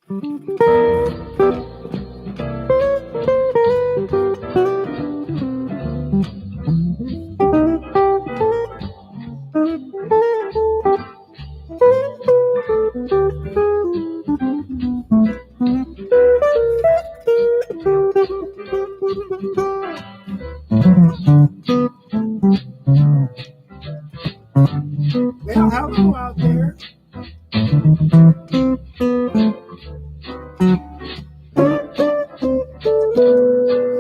Well, hello out there.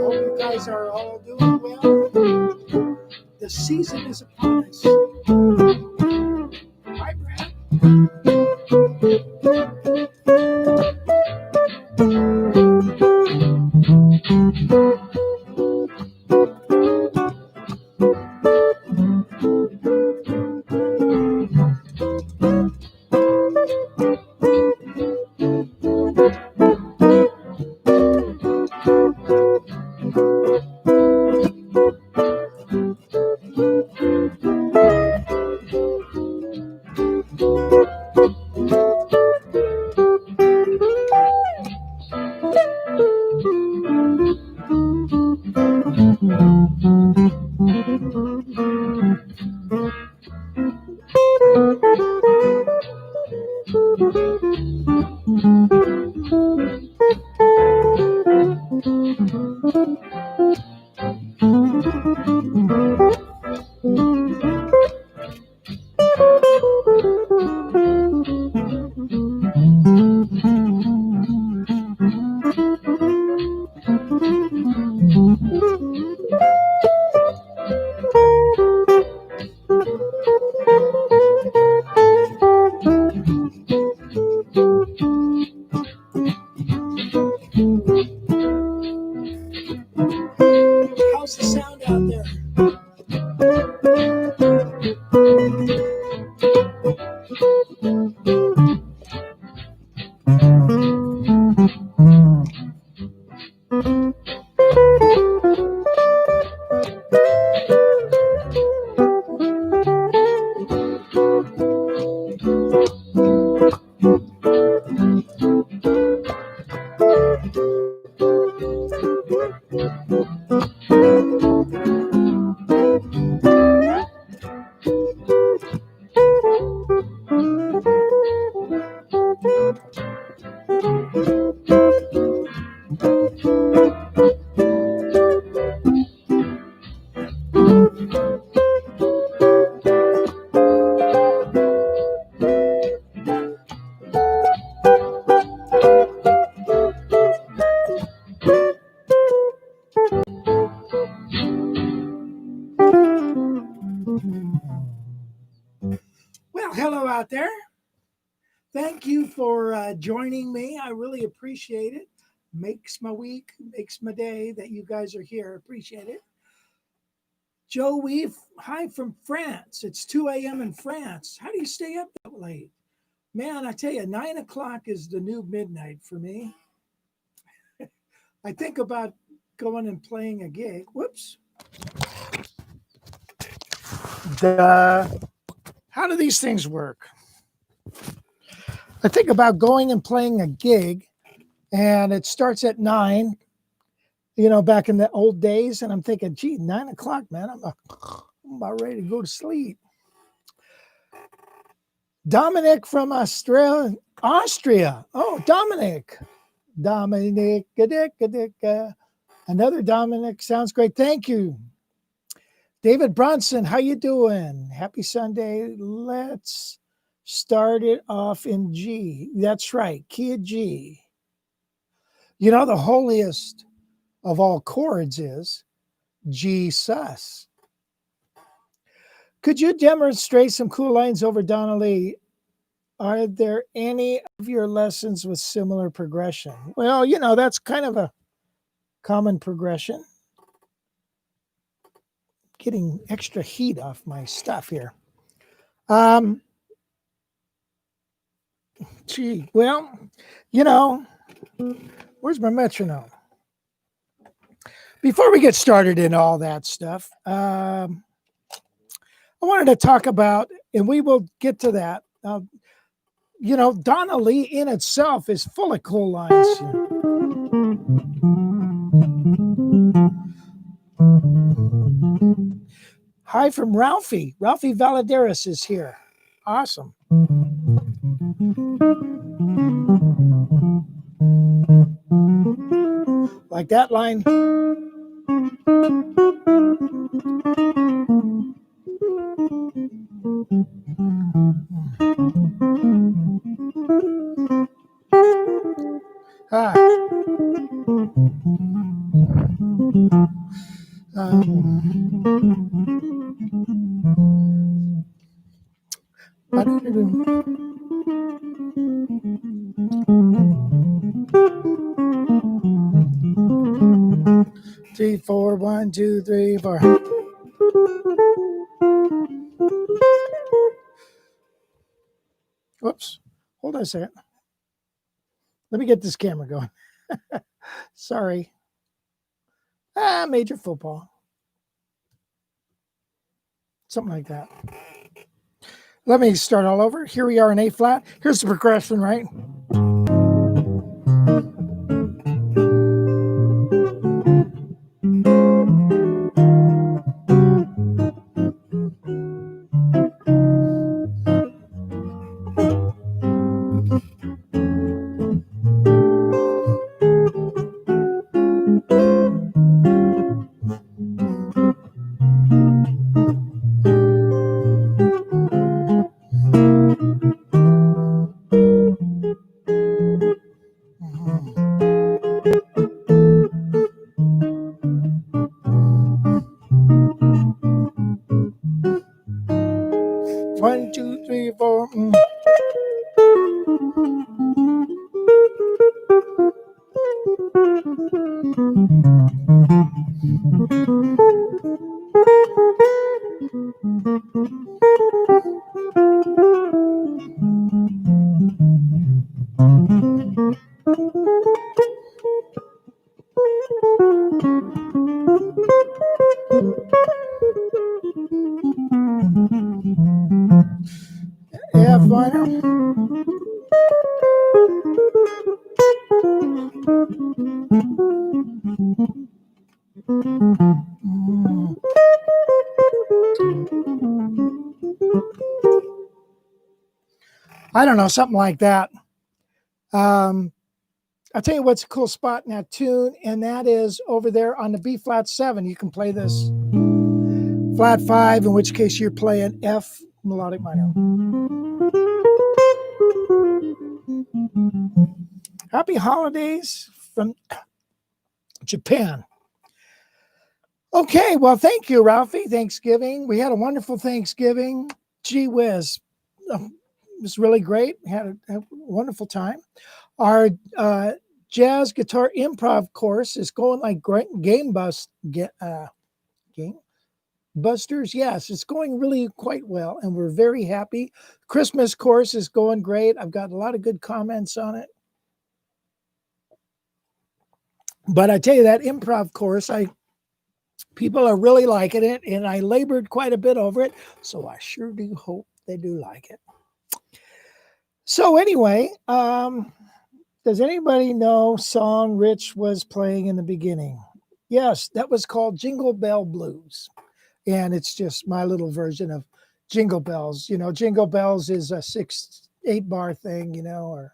Hope you guys are all doing well. The season is upon us. Hi, Brad. How's the sound out there? Well, hello out there. Thank you for joining me. I really appreciate it. Makes my week, makes my day that you guys are here. Appreciate it. Joe Weave, hi from France. It's 2 a.m. in France. How do you stay up that late? Man, I tell you, 9 o'clock is the new midnight for me. I think about going and playing a gig. Whoops. How do these things work? I think about going and playing a gig, and it starts at 9, back in the old days. And I'm thinking, gee, 9 o'clock, man, I'm about ready to go to sleep. Dominic from Austria. Oh, Dominic. Another Dominic. Sounds great. Thank you. David Bronson, how you doing? Happy Sunday. Let's start it off in G. That's right, key of G. The holiest of all chords is G sus. Could you demonstrate some cool lines over Donnelly? Are there any of your lessons with similar progression? Well, that's kind of a common progression. Getting extra heat off my stuff here. Gee, well, where's my metronome? Before we get started in all that stuff, I wanted to talk about, and we will get to that. you know, Donna Lee in itself is full of cool lines. Hi from Ralphie. Ralphie Valadares is here. Awesome. Like that line. Three, four, 1, 2, 3, 4. Whoops. Hold on a second. Let me get this camera going. Sorry. Major football. Something like that. Let me start all over. Here we are in A flat. Here's the progression, right? One, two, three, four. F minor. I don't know, something like that. I'll tell you what's a cool spot in that tune, and that is over there on the B flat 7. You can play this flat 5, in which case you're playing F melodic minor. Happy holidays from Japan. Okay, well, thank you, Ralphie. Thanksgiving. We had a wonderful Thanksgiving. Gee whiz. It was really great. We had a wonderful time. Our jazz guitar improv course is going like great. Game Busters. Yes, it's going really quite well, and we're very happy. Christmas course is going great. I've got a lot of good comments on it. But I tell you, that improv course, people are really liking it, and I labored quite a bit over it, so I sure do hope they do like it. So anyway, does anybody know song Rich was playing in the beginning? Yes, that was called Jingle Bell Blues, and it's just my little version of Jingle Bells. You know, Jingle Bells is a 8 bar thing, you know,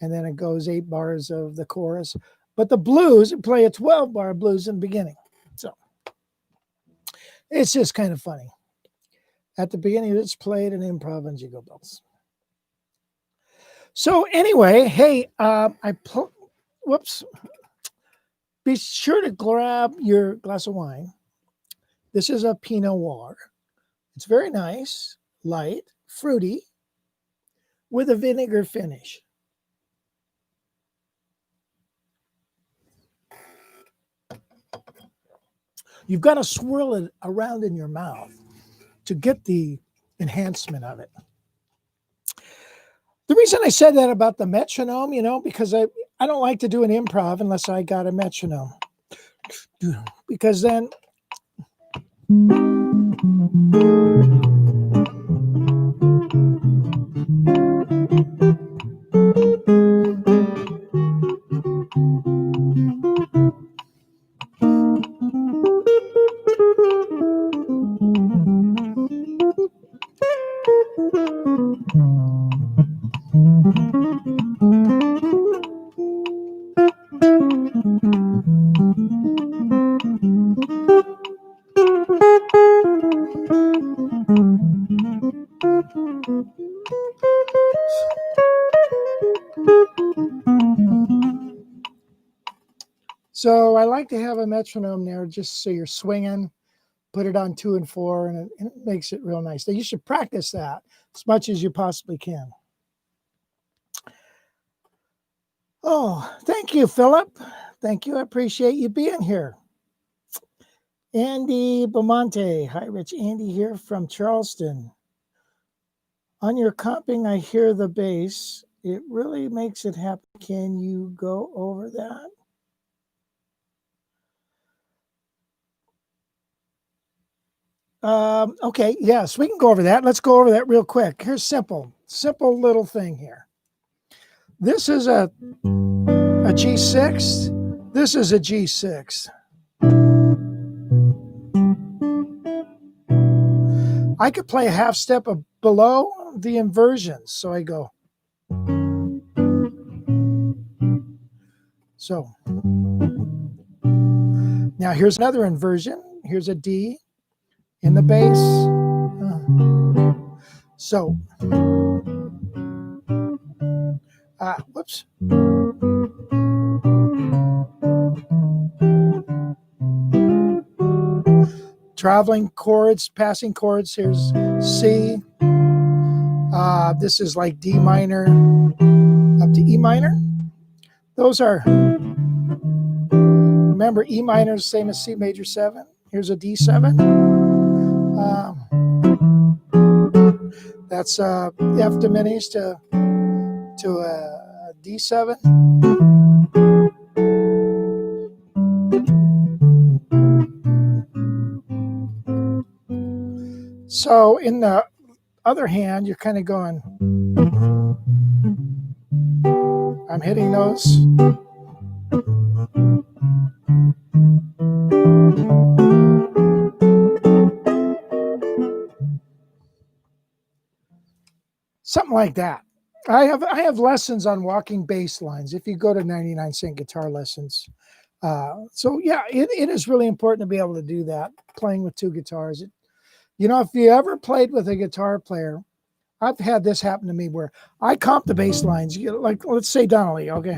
and then it goes 8 bars of the chorus. But the blues play a 12 bar blues in the beginning. So it's just kind of funny. At the beginning, it's played an improv on Jingle Bells. So anyway, hey, whoops. Be sure to grab your glass of wine. This is a Pinot Noir. It's very nice, light, fruity, with a vinegar finish. You've got to swirl it around in your mouth to get the enhancement of it. The reason I said that about the metronome, you know, because I don't like to do an improv unless I got a metronome. Because then So I like to have a metronome there just so you're swinging, put it on 2 and 4, and it makes it real nice. So you should practice that as much as you possibly can. Oh, thank you, Philip. Thank you. I appreciate you being here. Andy Beaumonte. Hi, Rich. Andy here from Charleston. On your comping, I hear the bass. It really makes it happen. Can you go over that? Okay, yes, we can go over that. Let's go over that real quick. Here's simple little thing here. This is a G6. This is a G6. I could play a half step below the inversions. So I go. So now here's another inversion. Here's a D in the bass. So, whoops. Traveling chords, passing chords. Here's C. This is like D minor up to E minor. Those are, remember, E minor is the same as C major 7. Here's a D7. That's F diminished to a D7. So in the other hand, you're kind of going, I'm hitting those. Something like that. I have lessons on walking bass lines. If you go to 99 Cent Guitar Lessons. So yeah, it is really important to be able to do that, playing with 2 guitars. You know, if you ever played with a guitar player, I've had this happen to me where I comp the bass lines. Like, let's say Donnelly, okay.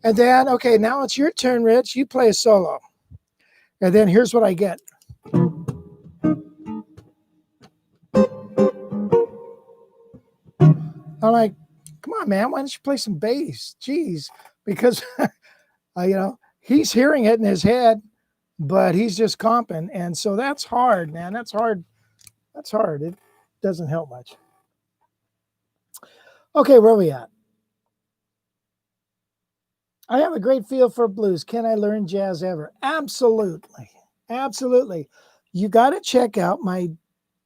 And then, okay, now it's your turn, Rich. You play a solo. And then here's what I get. I'm like, come on, man, why don't you play some bass? Jeez. Because, you know, he's hearing it in his head, but he's just comping. And so that's hard, man. That's hard. That's hard. It doesn't help much. Okay, where are we at? I have a great feel for blues. Can I learn jazz ever? Absolutely. Absolutely. You got to check out my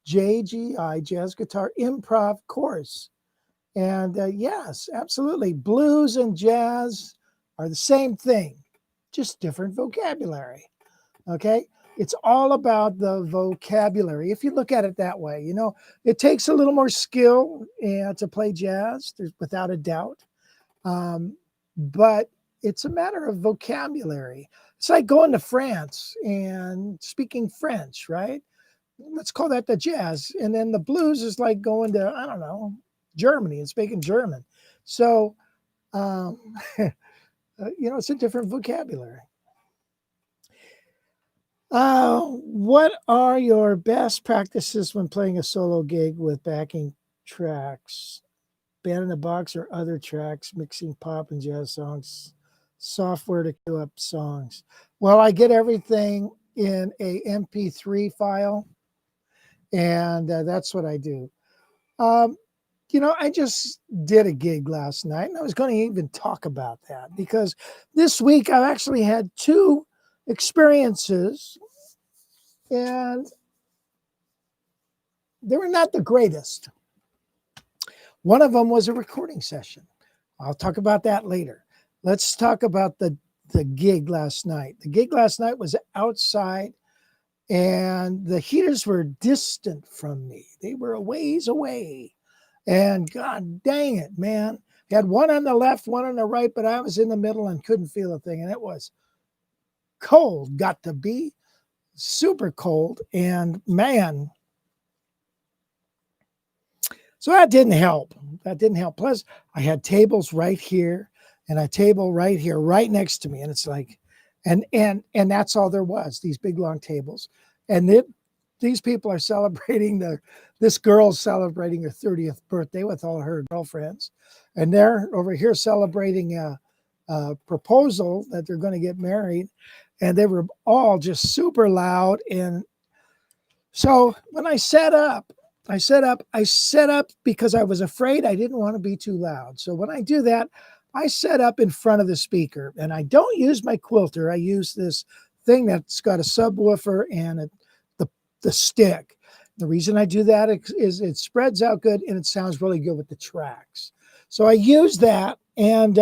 JGI Jazz Guitar Improv course. And yes, absolutely. Blues and jazz are the same thing, just different vocabulary. Okay? It's all about the vocabulary. If you look at it that way, you know, it takes a little more skill to play jazz, without a doubt. But it's a matter of vocabulary. It's like going to France and speaking French, right? Let's call that the jazz. And then the blues is like going to, I don't know, Germany and speaking German. So, you know, it's a different vocabulary. What are your best practices when playing a solo gig with backing tracks? Band in the Box or other tracks, mixing pop and jazz songs, software to queue up songs? Well, I get everything in a MP3 file, and that's what I do. You know, I just did a gig last night, and I was going to even talk about that because this week I've actually had 2 experiences, and they were not the greatest. One of them was a recording session. I'll talk about that later. Let's talk about the gig last night. The gig last night was outside and the heaters were distant from me. They were a ways away. And God dang it, man. Had one on the left, one on the right, but I was in the middle and couldn't feel a thing. And it was cold, got to be super cold. And man, so that didn't help. That didn't help. Plus, I had tables right here and a table right here, right next to me. And it's like, and that's all there was, these big long tables. And these people are celebrating this girl's celebrating her 30th birthday with all her girlfriends. And they're over here celebrating a proposal that they're going to get married. And they were all just super loud. And so when I set up because I was afraid I didn't want to be too loud. So when I do that, I set up in front of the speaker, and I don't use my quilter. I use this thing that's got a subwoofer and the stick. The reason I do that is it spreads out good and it sounds really good with the tracks. So I use that, and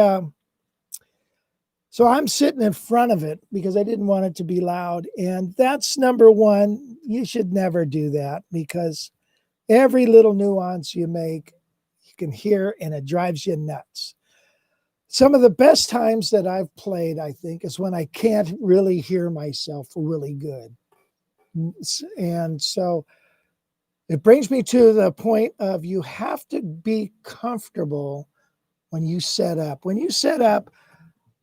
so I'm sitting in front of it because I didn't want it to be loud. And that's number one. You should never do that, because every little nuance you make, you can hear, and it drives you nuts. Some of the best times that I've played, I think, is when I can't really hear myself really good. And so it brings me to the point of you have to be comfortable when you set up. When you set up,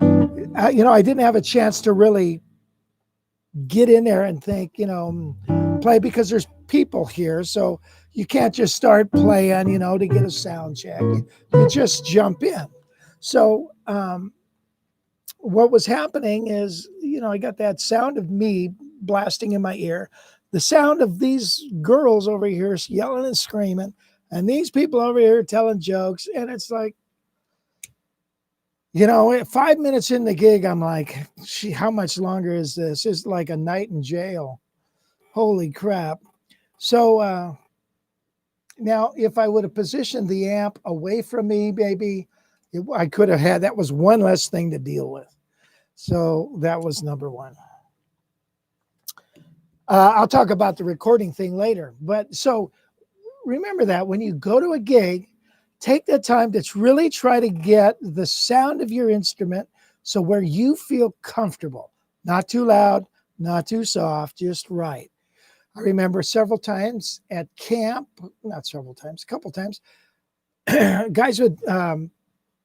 I didn't have a chance to really get in there and think, play, because there's people here. So you can't just start playing, to get a sound check. You just jump in. So what was happening is, I got that sound of me blasting in my ear, the sound of these girls over here yelling and screaming, and these people over here telling jokes. And it's like, 5 minutes in the gig, I'm like, how much longer is this? It's like a night in jail. Holy crap. So now, if I would have positioned the amp away from me, maybe I could have had, that was one less thing to deal with. So that was number one. I'll talk about the recording thing later. But so remember that when you go to a gig, take the time to really try to get the sound of your instrument so where you feel comfortable. Not too loud, not too soft, just right. I remember several times at camp, not several times, a couple times, guys would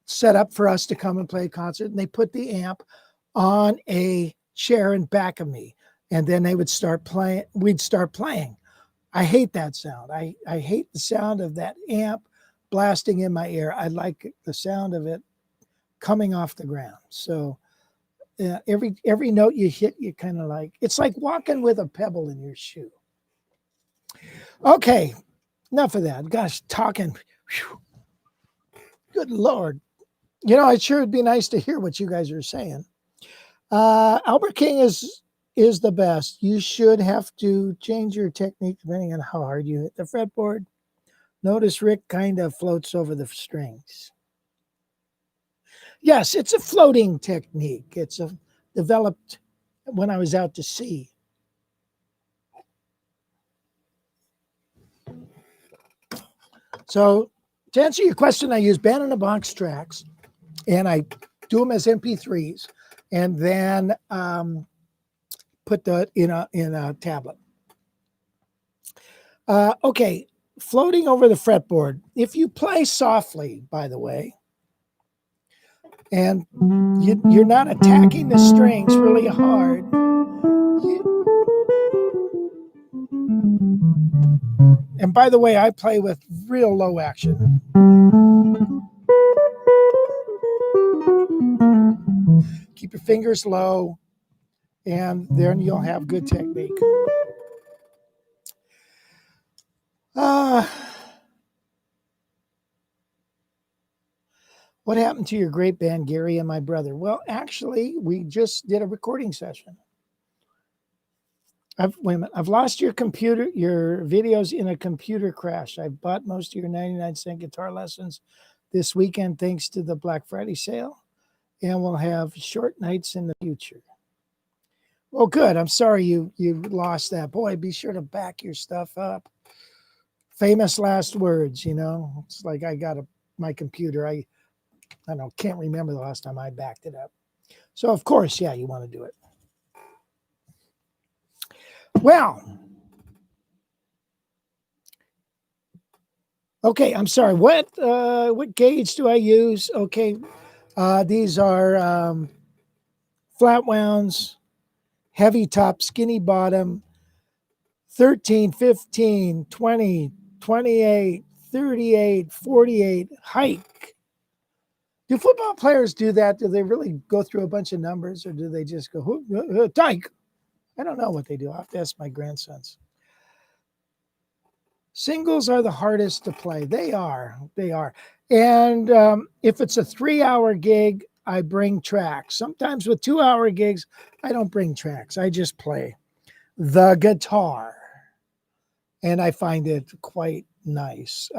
set up for us to come and play a concert, and they put the amp on a chair in back of me, and then they would start playing. We'd start playing. I hate that sound. I hate the sound of that amp blasting in my ear. I like the sound of it coming off the ground. So every note you hit, you kind of like, it's like walking with a pebble in your shoe. Okay, enough of that. Gosh, talking. Whew. Good Lord. It sure would be nice to hear what you guys are saying. Albert King is the best. You should have to change your technique depending on how hard you hit the fretboard. Notice Rick kind of floats over the strings. Yes, it's a floating technique. It's developed when I was out to sea. So to answer your question, I use band-in-a-box tracks, and I do them as MP3s, and then put that in a tablet. Okay, floating over the fretboard. If you play softly, by the way, and you're not attacking the strings really hard, and by the way, I play with real low action. Keep your fingers low, and then you'll have good technique. What happened to your great band, Gary and my brother? Well, actually, we just did a recording session. Wait a minute. I've lost your videos in a computer crash. I bought most of your 99-cent guitar lessons this weekend thanks to the Black Friday sale, and we'll have short nights in the future. Well, good. I'm sorry you lost that. Boy, be sure to back your stuff up. Famous last words, It's like I got my computer. I don't know, can't remember the last time I backed it up. So of course, yeah, you want to do it. Well, okay, I'm sorry. What gauge do I use? Okay, these are flat wounds, heavy top, skinny bottom, 13, 15, 20, 28, 38, 48, hike. Do football players do that? Do they really go through a bunch of numbers, or do they just go, hike? I don't know what they do. I'll have to ask my grandsons. Singles are the hardest to play. They are. And if it's a 3-hour gig, I bring tracks. Sometimes with 2-hour gigs, I don't bring tracks. I just play the guitar. And I find it quite nice.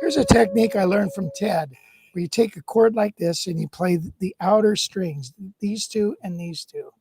Here's a technique I learned from Ted, where you take a chord like this and you play the outer strings, these two and these two.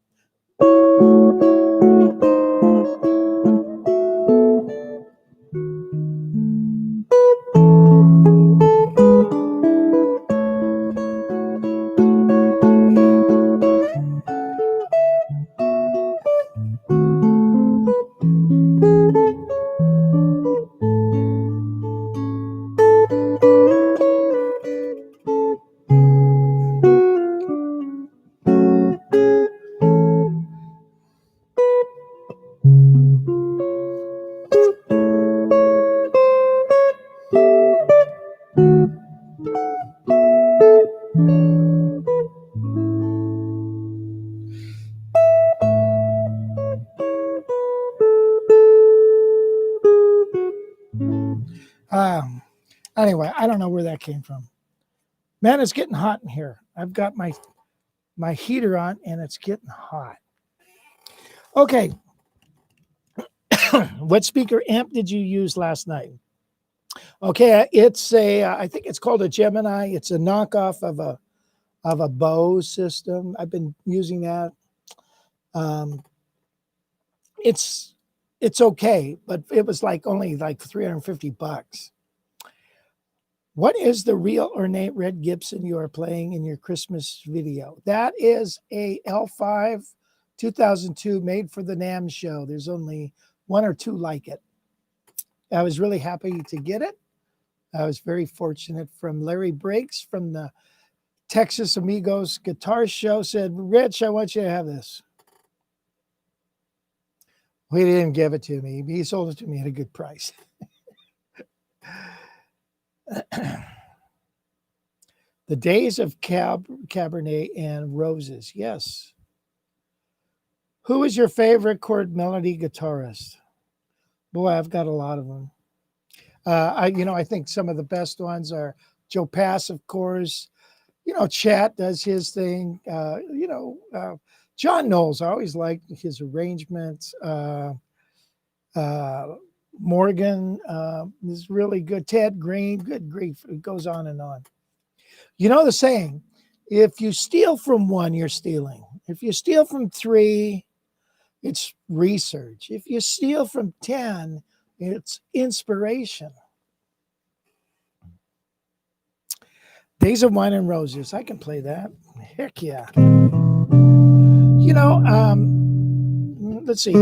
Anyway, I don't know where that came from. Man, it's getting hot in here. I've got my heater on and it's getting hot. Okay. What speaker amp did you use last night? Okay, it's I think it's called a Gemini. It's a knockoff of a Bose system. I've been using that. It's okay, but it was only like $350. What is the real ornate red Gibson you are playing in your Christmas video? That is a L5 2002 made for the NAMM show. There's only one or two like it. I was really happy to get it. I was very fortunate. From Larry Briggs from the Texas Amigos Guitar Show said, Rich, I want you to have this. He didn't give it to me. He sold it to me at a good price. The days of Cabernet and Roses. Yes. Who is your favorite chord melody guitarist? Boy, I've got a lot of them. I think some of the best ones are Joe Pass, of course. Chat does his thing. John Knowles, I always liked his arrangements. Morgan is really good. Ted Green, good grief. It goes on and on. You know the saying, if you steal from one, you're stealing. If you steal from 3, it's research. If you steal from 10, it's inspiration. Days of Wine and Roses. I can play that. Heck yeah. Let's see.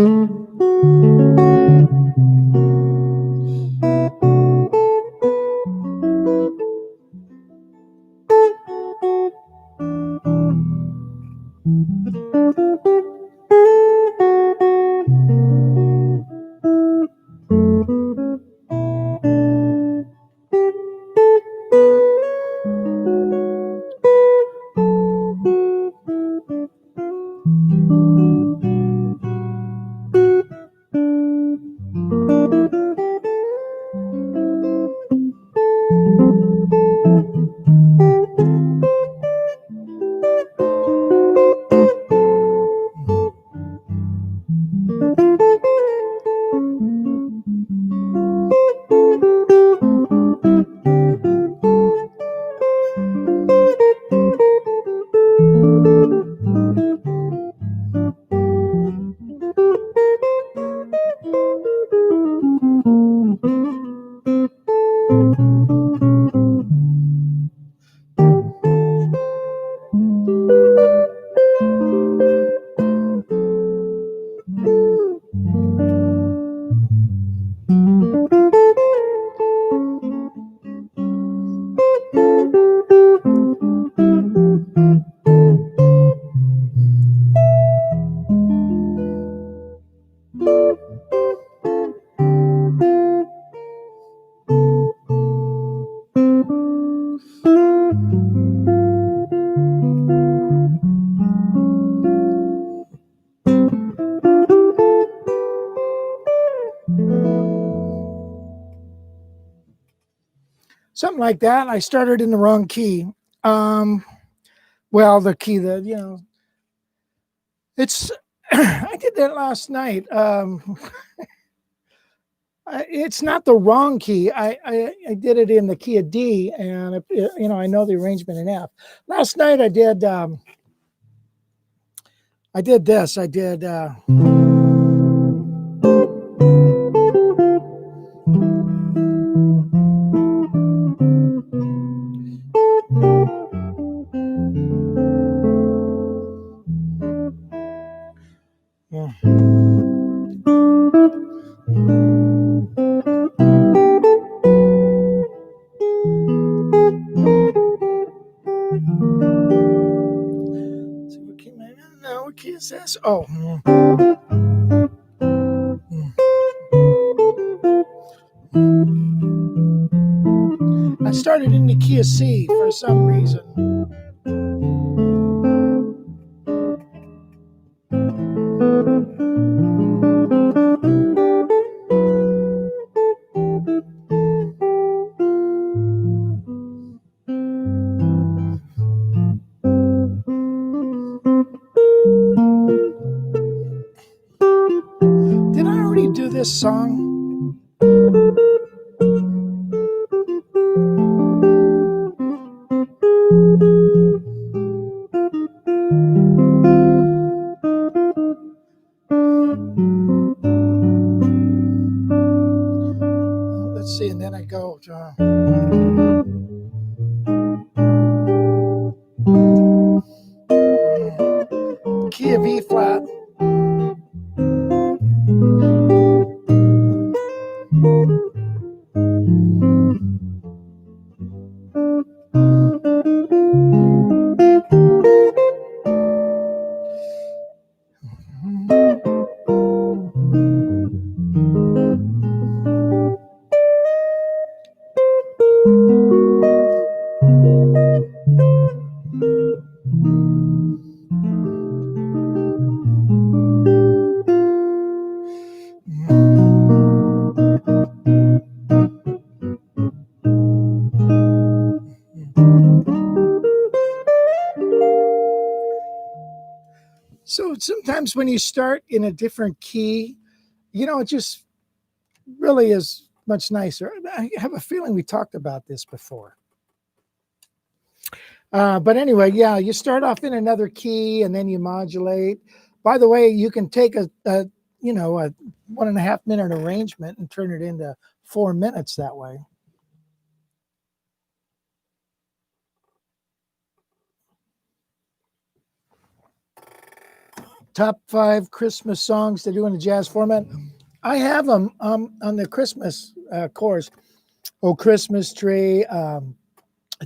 Something like that. I started in the wrong key. Well, the key that, it's, I did that last night. It's not the wrong key. I did it in the key of D, and I know the arrangement in F. Last night I did this. I did yeah. No, what key is this? Oh. I started in the key of C for some reason. Did I already do this song? Let's see, and then I go to key of E flat. So sometimes when you start in a different key, it just really is much nicer. I have a feeling we talked about this before. But anyway, yeah, you start off in another key and then you modulate. By the way, you can take a 1.5 minute arrangement and turn it into 4 minutes that way. Top 5 Christmas songs to do in a jazz format. I have them on the Christmas course. Oh, Christmas Tree,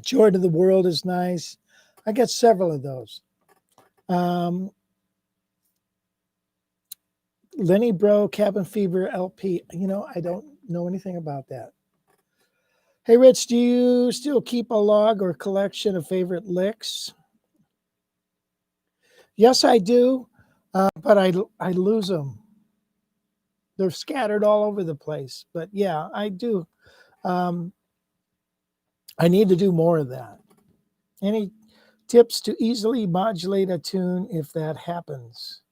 Joy to the World is nice. I got several of those. Lenny Bro, Cabin Fever LP. I don't know anything about that. Hey, Rich, do you still keep a log or collection of favorite licks? Yes, I do, but I lose them. They're scattered all over the place. But yeah, I do. I need to do more of that. Any tips to easily modulate a tune if that happens?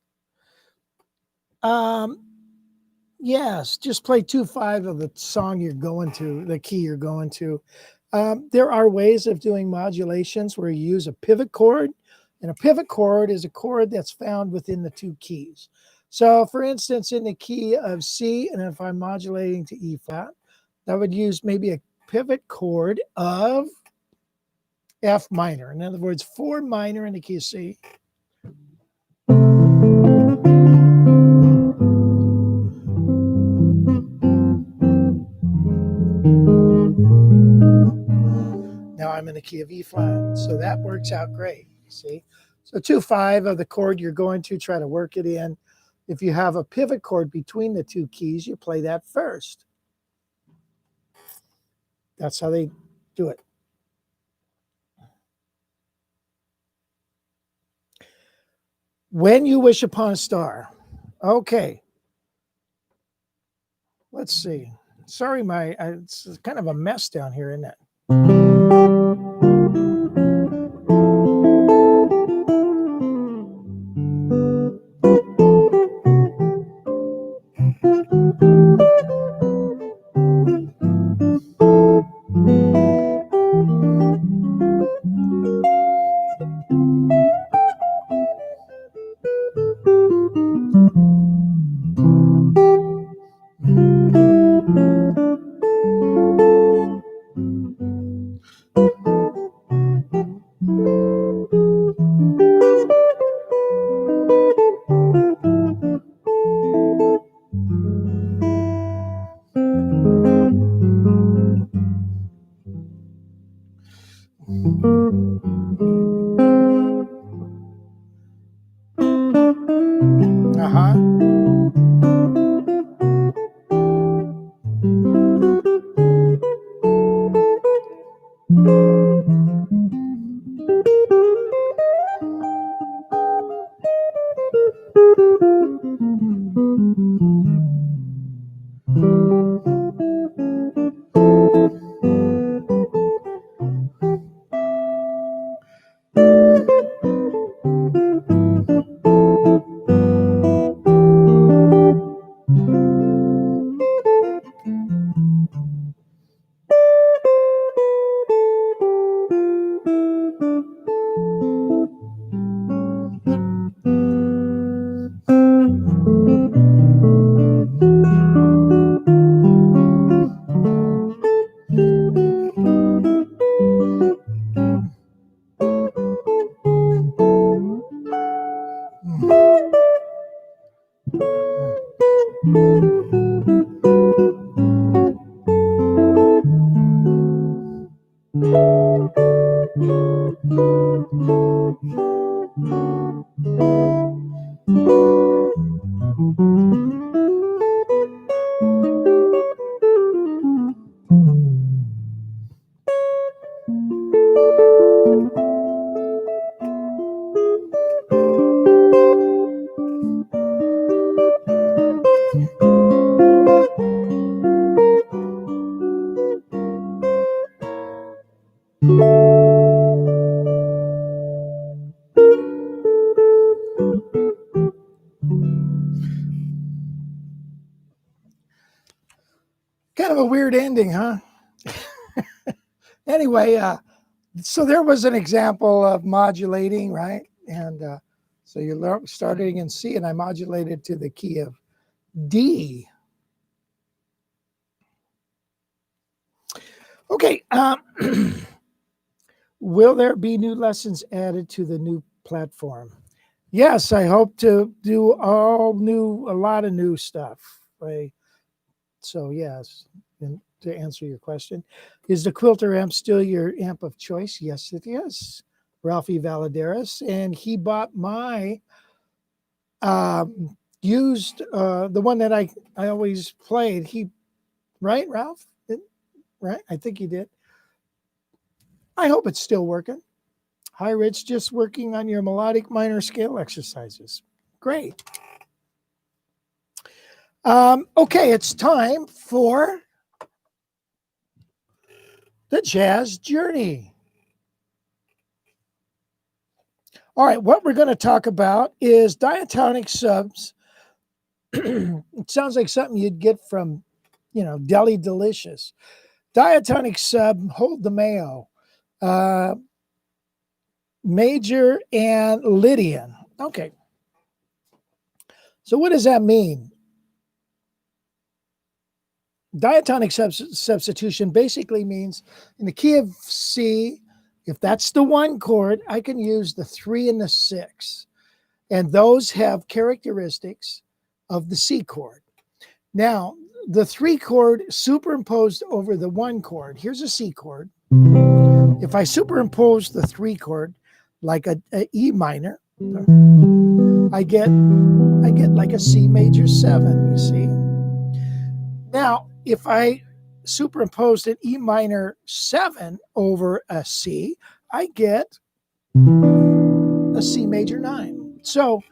Yes, just play 2/5 of the song you're going to, the key you're going to. There are ways of doing modulations where you use a pivot chord, and a pivot chord is a chord that's found within the 2 keys. So for instance, in the key of C, and if I'm modulating to E flat, that would use maybe a pivot chord of F minor. In other words, 4 minor in the key of C. Now I'm in the key of E flat. So that works out great, you see. So 2/5 of the chord you're going to try to work it in. If you have a pivot chord between the two keys, you play that first. That's how they do it. When You Wish Upon a Star. Okay. Let's see. Sorry, it's kind of a mess down here, isn't it? Uh-huh. Kind of a weird ending, huh? Anyway, so there was an example of modulating, right? And so you're starting in C, and I modulated to the key of D. Okay. Will there be new lessons added to the new platform? Yes, I hope to do a lot of new stuff. So yes, and to answer your question, is the Quilter amp still your amp of choice? Yes, it is. Ralphie Valadares, and he bought my used the one that I always played. Right, Ralph? Right? I think he did. I hope it's still working. Hi, Rich, just working on your melodic minor scale exercises. Great. Okay, it's time for the jazz journey. All right, what we're going to talk about is diatonic subs. It sounds like something you'd get from, Deli Delicious. Diatonic sub, hold the mayo. Major and Lydian. Okay. So what does that mean? Diatonic substitution basically means in the key of C, if that's the 1 chord, I can use the 3 and the 6. And those have characteristics of the C chord. Now, the 3 chord superimposed over the 1 chord. Here's a C chord. If I superimpose the 3 chord like a E minor, I get like a C major 7, you see. Now, if I superimposed an E minor 7 over a C, I get a C major 9. So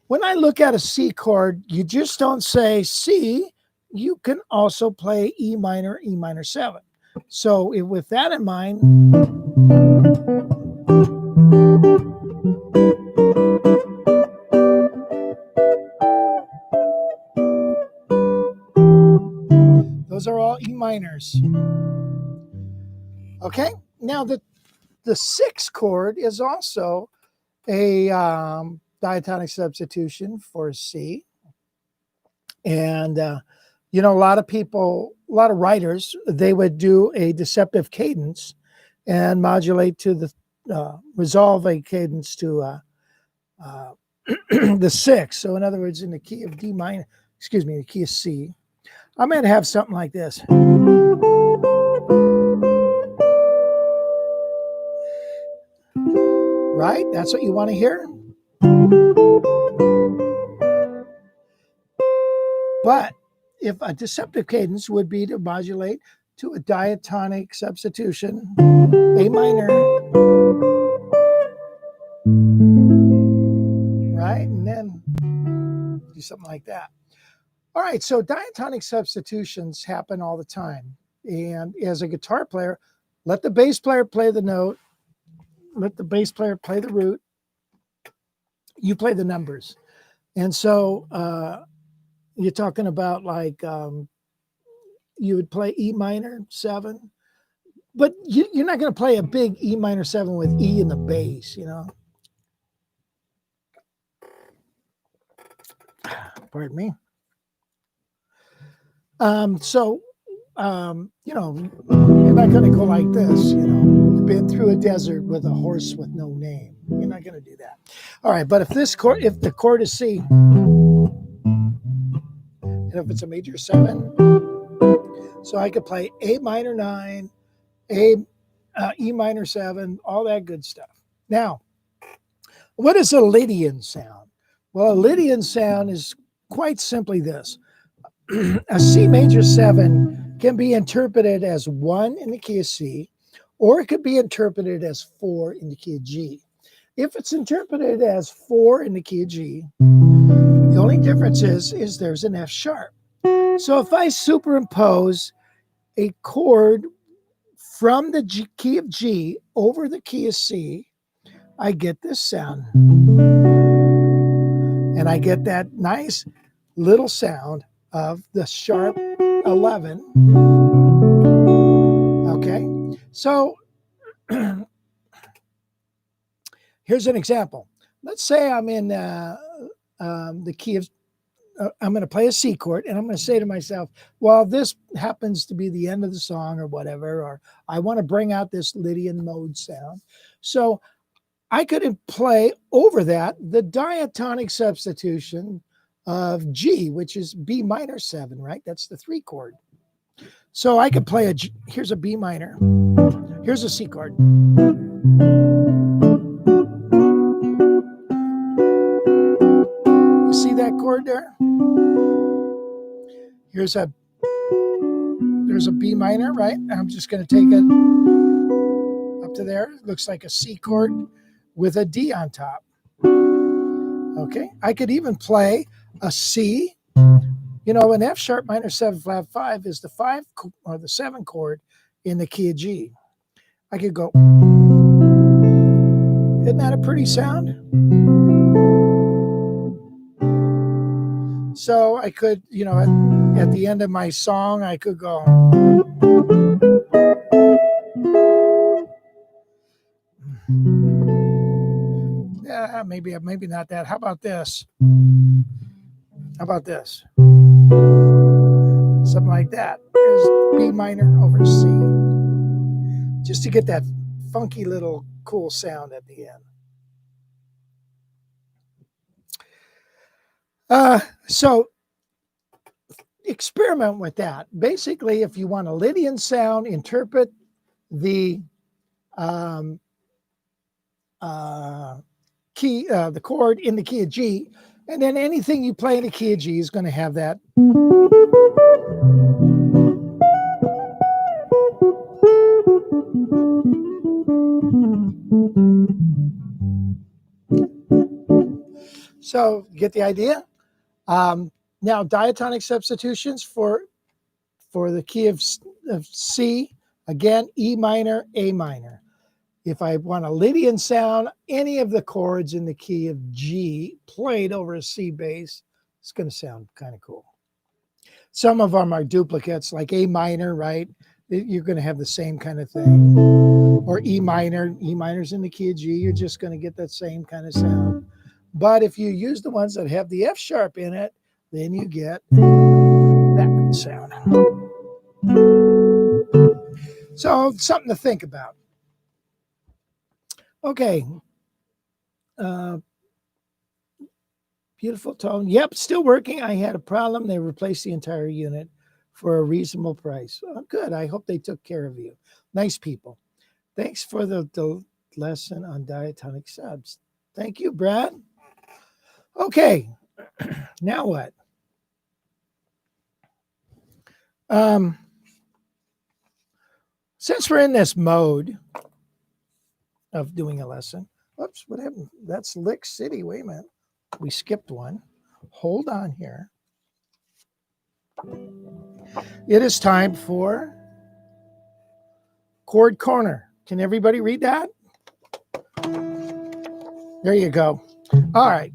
when I look at a C chord, you just don't say C, you can also play E minor 7. So with that in mind, those are all E minors. Okay, now the 6 chord is also a diatonic substitution for C. And, you know, a lot of writers, they would do a deceptive cadence and modulate to the, resolve a cadence to the 6. So in other words, in the key of D minor, the key of C, I'm going to have something like this. Right? That's what you want to hear. But if a deceptive cadence would be to modulate to a diatonic substitution, A minor, right? And then do something like that. All right, so diatonic substitutions happen all the time. And as a guitar player, let the bass player play the note, let the bass player play the root, you play the numbers. And so you're talking about like you would play E minor 7, but you're not going to play a big E minor 7 with E in the bass, you know. Pardon me. You know, you're not going to go like this, you know, been through a desert with a horse with no name. You're not going to do that. All right, but if the chord is C, and if it's a major 7, so I could play A minor 9, E minor 7, all that good stuff. Now, what is a Lydian sound? Well, a Lydian sound is quite simply this. A C major 7 can be interpreted as 1 in the key of C, or it could be interpreted as 4 in the key of G. If it's interpreted as 4 in the key of G, the only difference is there's an F sharp. So if I superimpose a chord from the key of G over the key of C, I get this sound. And I get that nice little sound of the sharp 11. Okay, so here's an example. Let's say I'm in the key of, I'm going to play a C chord, and I'm going to say to myself, well, this happens to be the end of the song or whatever, or I want to bring out this Lydian mode sound. So I could play over that the diatonic substitution of G, which is B minor 7, right? That's the 3 chord. So I could play here's a B minor, here's a C chord. You see that chord there? There's a B minor, right? And I'm just going to take it up to there. It looks like a C chord with a D on top. Okay, I could even play a C. You know, an F sharp minor 7 flat 5 is the 5 or the 7 chord in the key of G. I could go. Isn't that a pretty sound? So I could, you know, at the end of my song, I could go. Yeah, maybe not that. How about this? How about this? Something like that. There's B minor over C. Just to get that funky little cool sound at the end. So experiment with that. Basically, if you want a Lydian sound, interpret the key, the chord in the key of G, and then anything you play in the key of G is going to have that. So you get the idea? Now diatonic substitutions for the key of C, again, E minor, A minor. If I want a Lydian sound, any of the chords in the key of G played over a C bass, it's going to sound kind of cool. Some of them are duplicates, like A minor, right? You're going to have the same kind of thing. Or E minor. E minor's in the key of G. You're just going to get that same kind of sound. But if you use the ones that have the F sharp in it, then you get that sound. So something to think about. Okay. Beautiful tone. Yep, still working. I had a problem. They replaced the entire unit for a reasonable price. Oh, good. I hope they took care of you. Nice people. Thanks for the lesson on diatonic subs. Thank you, Brad. Okay. Now what? Since we're in this mode of doing a lesson, whoops, what happened? That's Lick City. Wait a minute. We skipped one. Hold on here. It is time for Chord Corner. Can everybody read that? There you go. All right.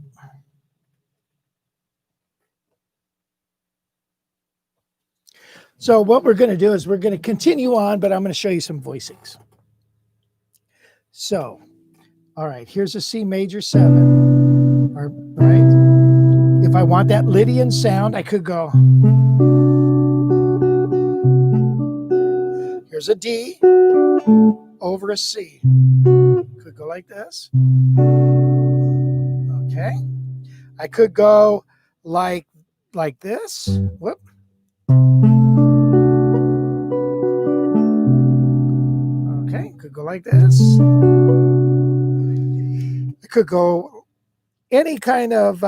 So what we're going to do is we're going to continue on, but I'm going to show you some voicings. So, all right, here's a C major 7. All right. If I want that Lydian sound, I could go. Here's a D over a C. Could go like this. Okay. I could go like this. Whoop. Okay, could go like this. I could go any kind of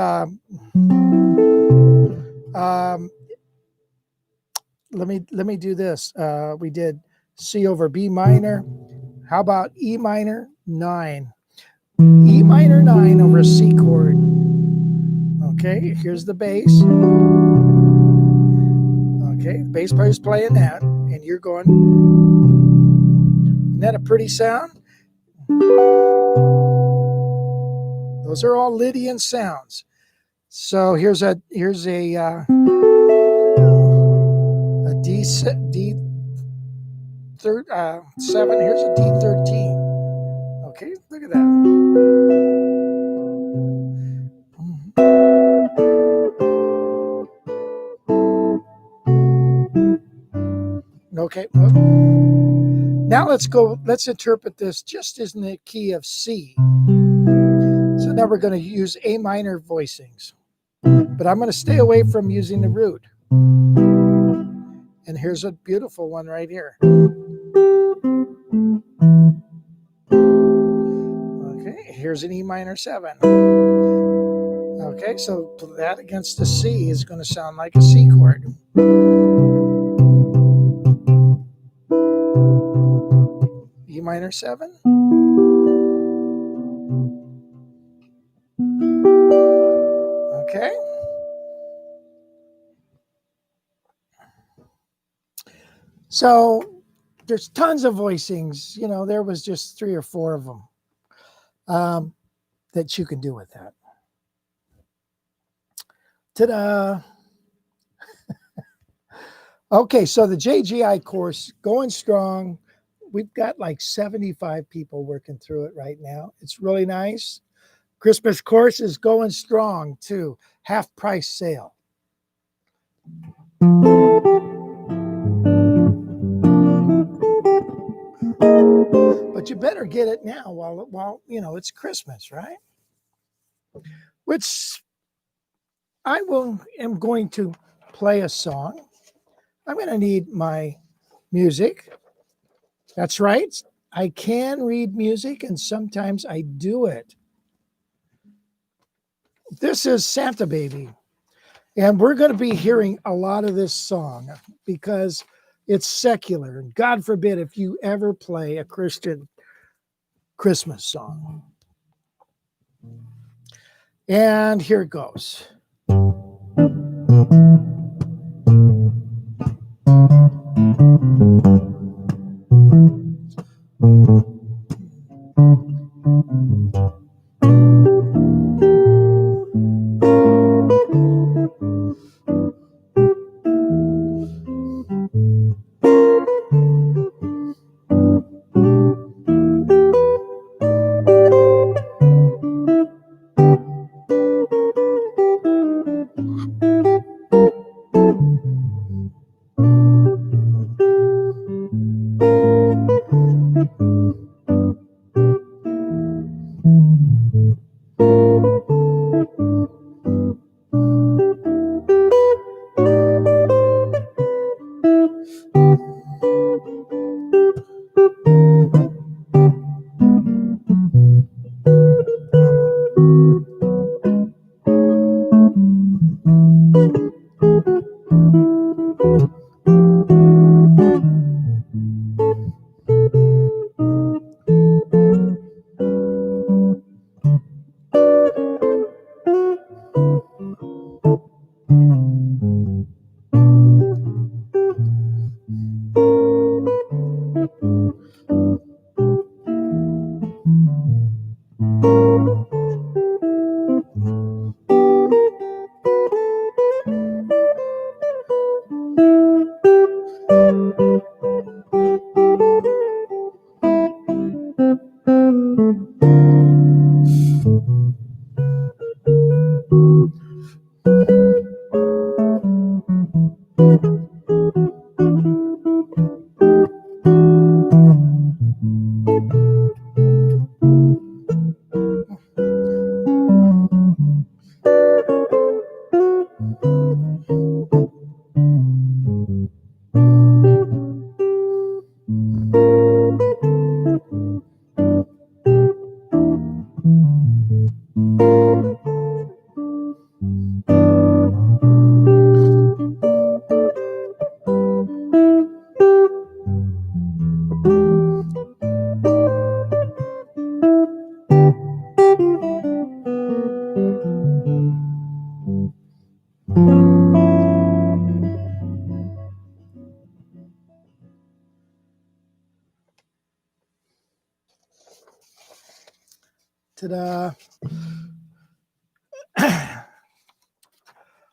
let me do this. We did C over B minor. How about E minor 9? E minor 9 over a C chord. Okay, here's the bass. Okay, the bass player's playing that, and you're going. Isn't that a pretty sound? Those are all Lydian sounds. So here's a D third 7. Here's a D13. Okay, look at that. Okay. Now let's interpret this just as in the key of C. So now we're going to use A minor voicings. But I'm going to stay away from using the root. And here's a beautiful one right here. Okay, here's an E minor 7. Okay, so that against the C is going to sound like a C chord. E minor 7. Okay. So there's tons of voicings. You know, there was just 3 or 4 of them that you can do with that. Ta-da! Okay, so the JGI course going strong. We've got like 75 people working through it right now. It's really nice. Christmas course is going strong too. Half price sale. But you better get it now while it's Christmas, right? Which am going to play a song. I'm going to need my music. That's right. I can read music, and sometimes I do it. This is Santa Baby, and we're going to be hearing a lot of this song because it's secular. And God forbid if you ever play a Christian Christmas song. And here it goes. Ta-da.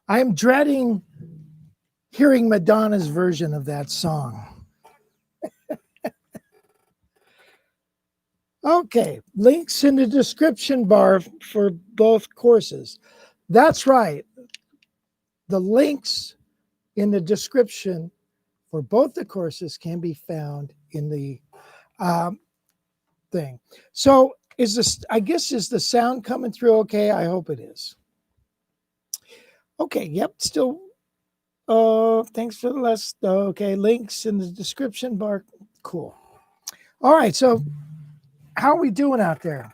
I'm dreading hearing Madonna's version of that song. Okay, links in the description bar for both courses. That's right. The links in the description for both the courses can be found in the thing. So is the sound coming through okay? I hope it is. Okay, yep, still. Thanks for the list. Okay, links in the description bar. Cool. All right, so how are we doing out there?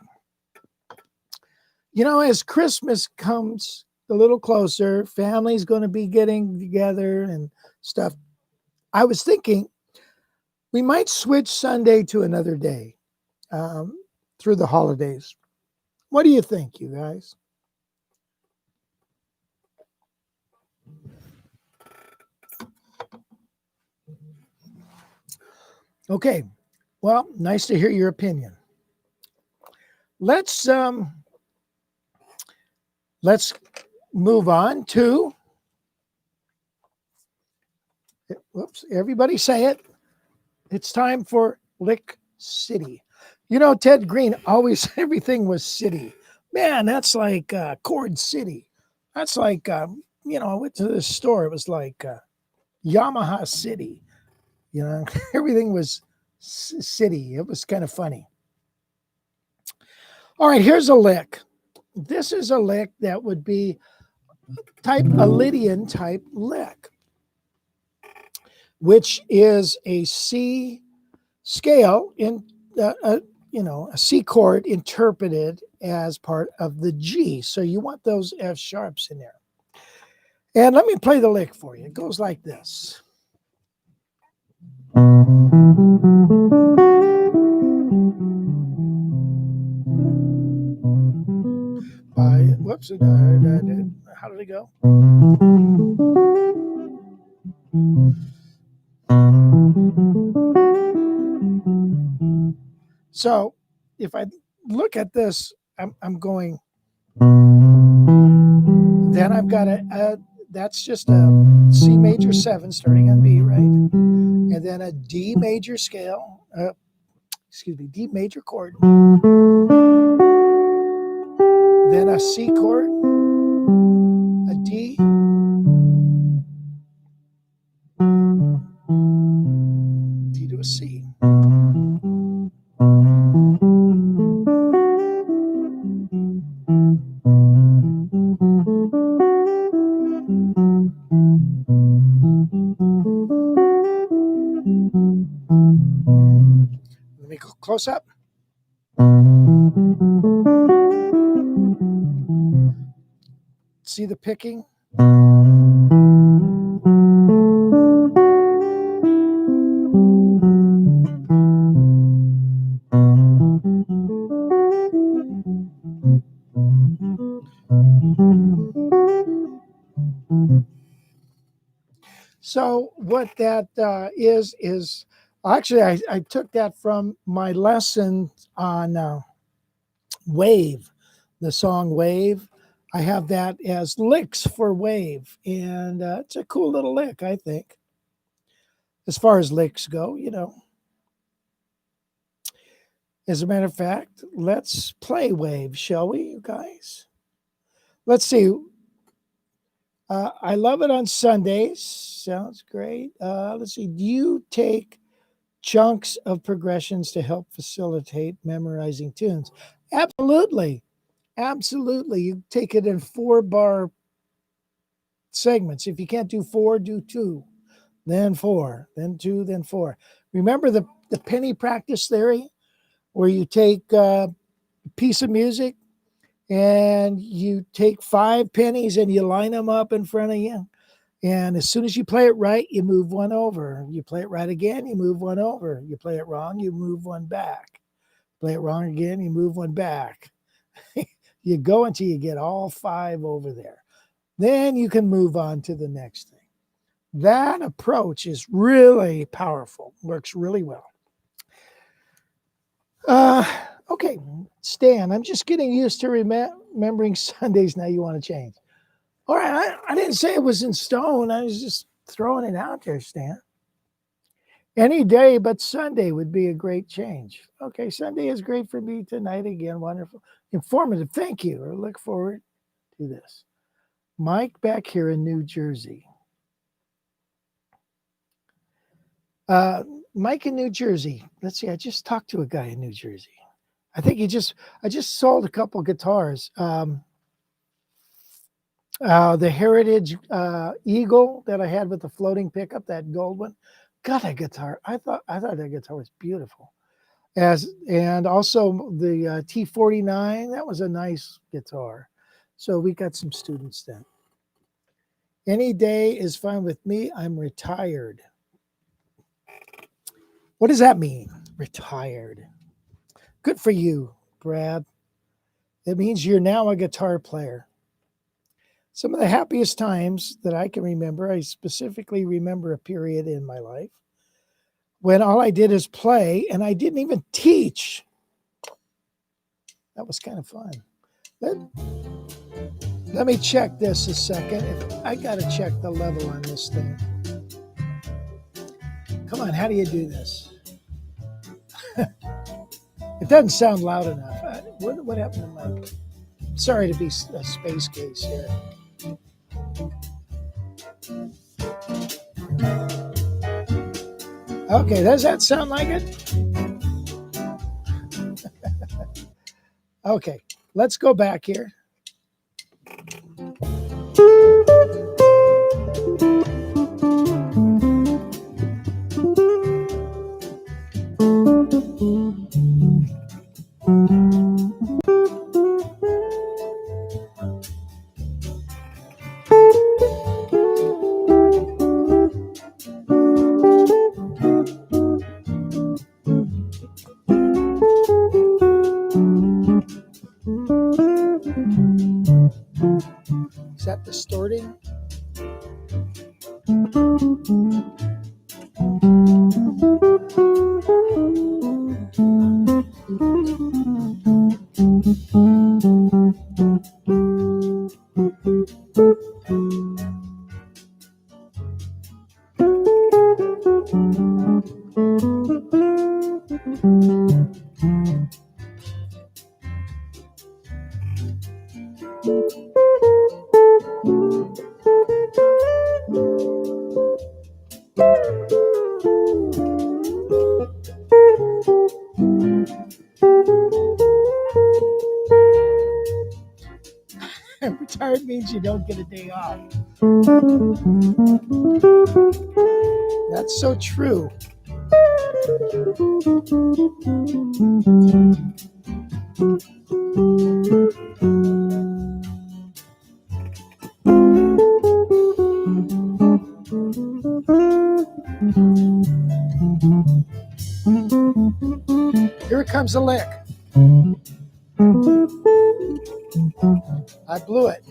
As Christmas comes a little closer, family's going to be getting together and stuff. I was thinking we might switch Sunday to another day through the holidays. What do you think, you guys? Okay, well, nice to hear your opinion. Let's move on to, whoops, everybody say it. It's time for Lick City. Ted Green always, everything was city. Man, that's like Chord City. That's like, I went to this store. It was like Yamaha City. Everything was city. It was kind of funny. All right, here's a lick. This is a lick that would be a Lydian type lick, which is a C scale in a C chord interpreted as part of the G. So you want those F sharps in there. And let me play the lick for you. It goes like this. Whoops, how did it go? So if I look at this, I'm going, then I've got that's just a C major 7 starting on B, right? And then a D major scale, D major chord. Then a C chord, a D, D to a C. Let me go close up. See the picking? So what that is actually I took that from my lesson on Wave, the song Wave. I have that as licks for Wave, and it's a cool little lick, I think. As far as licks go, As a matter of fact, let's play Wave, shall we, you guys? Let's see. I love it on Sundays. Sounds great. Let's see. Do you take chunks of progressions to help facilitate memorizing tunes? Absolutely. Absolutely. You take it in 4-bar segments. If you can't do 4, do 2, then 4, then 2, then 4. Remember the penny practice theory, where you take a piece of music and you take 5 pennies and you line them up in front of you. And as soon as you play it right, you move one over. You play it right again, you move one over. You play it wrong, you move one back. Play it wrong again, you move one back. You go until you get all 5 over there. Then you can move on to the next thing. That approach is really powerful, works really well. Okay, Stan, I'm just getting used to remembering Sundays. Now you want to change. All right, I didn't say it was in stone. I was just throwing it out there, Stan. Any day but Sunday would be a great change. Okay, Sunday is great for me tonight again. Wonderful. Informative. Thank you. I look forward to this. Mike back here in New Jersey. Mike in New Jersey. Let's see. I just talked to a guy in New Jersey. I think I just sold a couple guitars. The Heritage Eagle that I had with the floating pickup, that gold one. God, that guitar! I thought that guitar was beautiful. And also the T49. That was a nice guitar. So we got some students then. Any day is fine with me. I'm retired. What does that mean? Retired. Good for you, Brad. It means you're now a guitar player. Some of the happiest times that I can remember, I specifically remember a period in my life when all I did is play and I didn't even teach. That was kind of fun. Let me check this a second. I got to check the level on this thing. Come on, how do you do this? It doesn't sound loud enough. What happened to my... Sorry to be a space case here. Okay, does that sound like it? Okay, let's go back here. Is that distorting? Retired means you don't get a day off. That's so true. Here comes a lick. I blew it.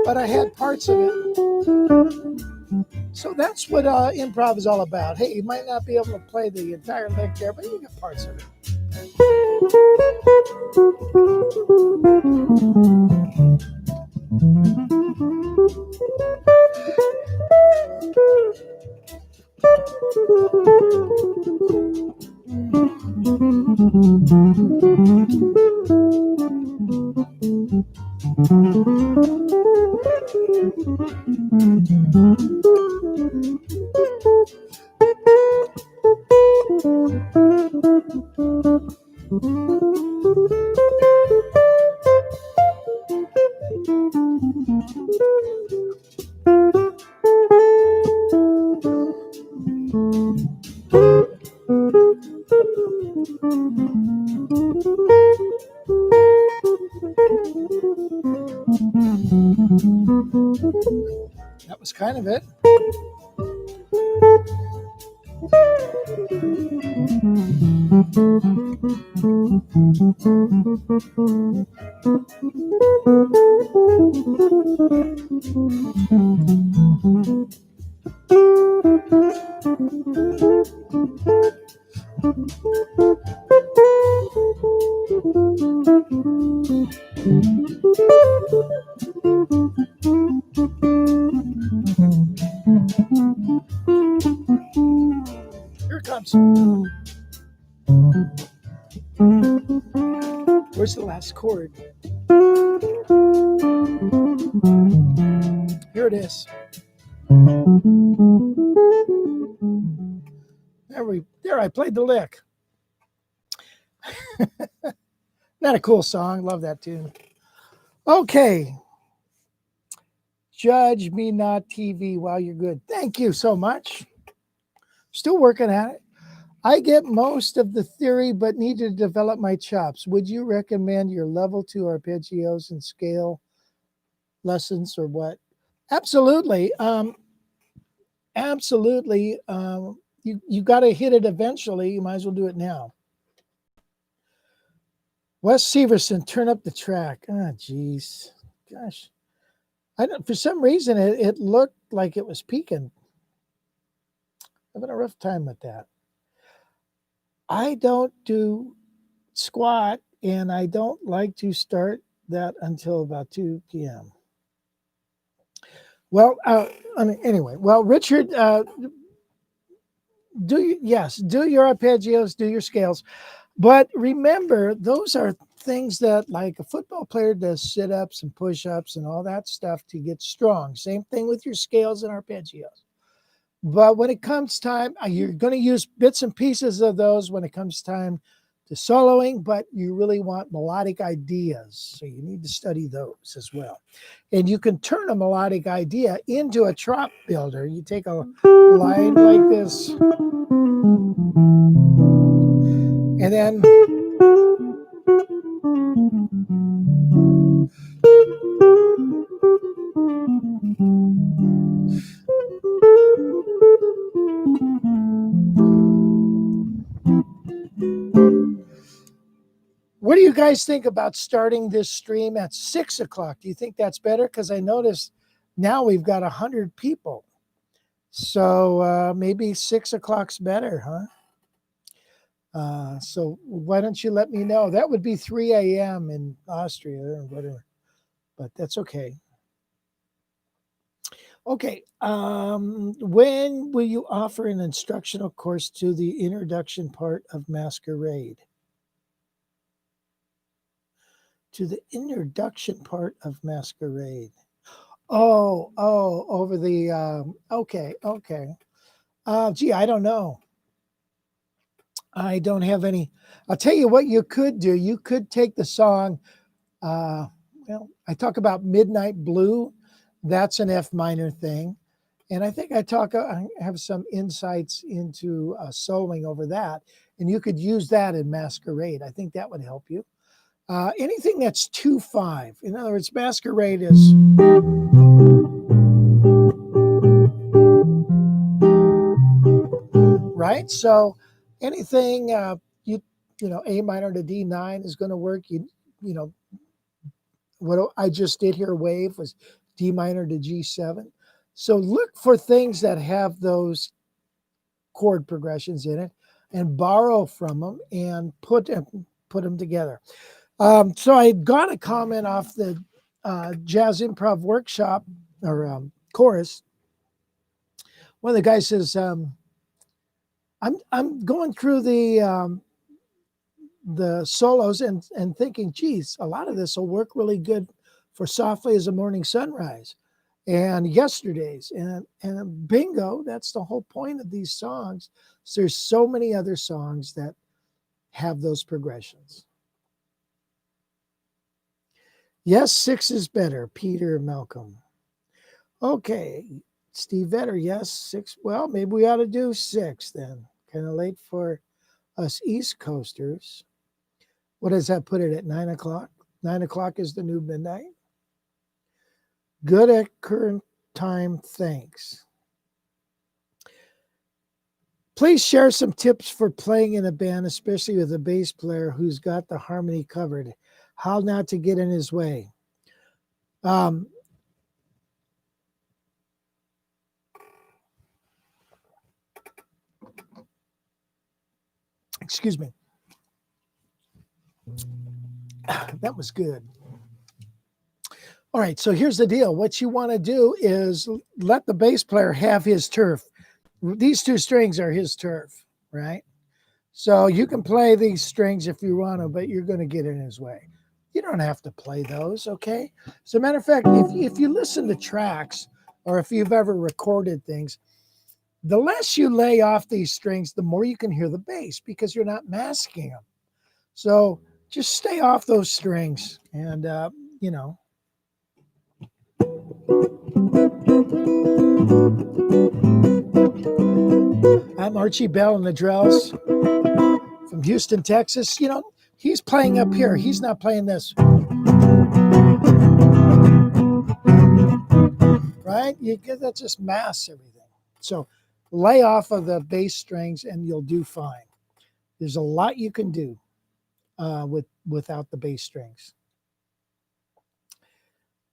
But I had parts of it. So that's what improv is all about. Hey, you might not be able to play the entire lick there, but you get parts of it. That was kind of it. Here it comes. Where's the last chord? Here it is. There, I played the lick. Not a cool song. Love that tune. Okay. Judge Me Not TV while you're good. Thank you so much. Still working at it. I get most of the theory, but need to develop my chops. Would you recommend your level 2 arpeggios and scale lessons or what? Absolutely. Absolutely. You got to hit it eventually. You might as well do it now. Wes Severson, turn up the track. Ah, geez. Gosh. For some reason, it looked like it was peaking. Having a rough time with that. I don't do squat, and I don't like to start that until about 2 p.m. Well, anyway. Well, Richard, do your arpeggios, do your scales. But remember, those are things that, like a football player does sit-ups and push-ups and all that stuff to get strong. Same thing with your scales and arpeggios. But when it comes time, you're going to use bits and pieces of those when it comes time to soloing, but you really want melodic ideas. So you need to study those as well. And you can turn a melodic idea into a trop builder. You take a line like this, and then what do you guys think about starting this stream at 6 o'clock? Do you think that's better? Because I noticed now we've got 100 people. So maybe 6 o'clock's better, huh? So why don't you let me know? That would be 3 a.m. in Austria or whatever, but that's okay. Okay. When will you offer an instructional course to the introduction part of Masquerade? To the introduction part of Masquerade. Oh, over the, okay. Gee, I don't know. I don't have any. I'll tell you what you could do. You could take the song, well, I talk about Midnight Blue. That's an F minor thing. And I think I have some insights into soloing over that. And you could use that in Masquerade. I think that would help you. Anything that's 2/5. In other words, Masquerade is. Right? So anything you know, A minor to D9 is going to work. You know, what I just did here, wave, was D minor to G7. So look for things that have those chord progressions in it and borrow from them and put them together. So I got a comment off the Jazz Improv Workshop or chorus. One of the guys says, I'm going through the solos and thinking, geez, a lot of this will work really good for Softly as a Morning Sunrise and Yesterdays. And bingo, that's the whole point of these songs. So there's so many other songs that have those progressions. Yes, 6 is better, Peter Malcolm. Okay, Steve Vetter, yes, 6. Well, maybe we ought to do 6 then. Kind of late for us East Coasters. What does that put it at, 9 o'clock? 9 o'clock is the new midnight. Good at current time, thanks. Please share some tips for playing in a band, especially with a bass player who's got the harmony covered. How not to get in his way. Excuse me. That was good. All right, so here's the deal. What you want to do is let the bass player have his turf. These 2 strings are his turf, right? So you can play these strings if you want to, but you're going to get in his way. You don't have to play those, okay? As a matter of fact, if you listen to tracks or if you've ever recorded things, the less you lay off these strings, the more you can hear the bass because you're not masking them. So just stay off those strings and, you know. I'm Archie Bell and the Drells from Houston, Texas. You know, he's playing up here. He's not playing this. Right? That just masks everything. So lay off of the bass strings and you'll do fine. There's a lot you can do without the bass strings.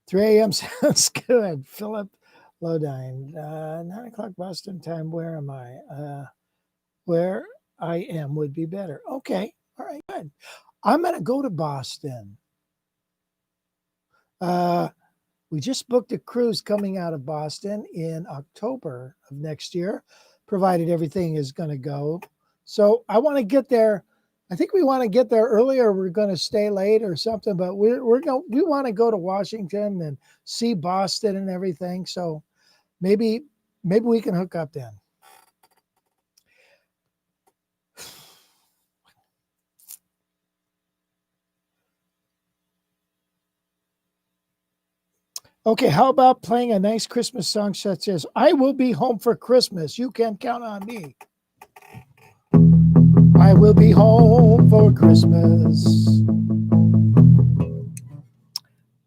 3 a.m. sounds good. Philip Lodine. 9 o'clock Boston time. Where am I? Where I am would be better. Okay. All right, good. I'm going to go to Boston. We just booked a cruise coming out of Boston in October of next year, provided everything is going to go. So I want to get there. I think we want to get there earlier. We're going to stay late or something, but we want to go to Washington and see Boston and everything. So maybe we can hook up then. Okay, how about playing a nice Christmas song such as I Will Be Home for Christmas? You can count on me. I will be home for Christmas.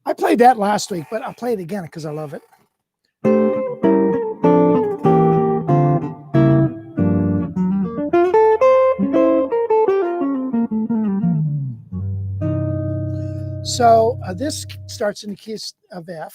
I played that last week, but I'll play it again because I love it. So this starts in the key of F.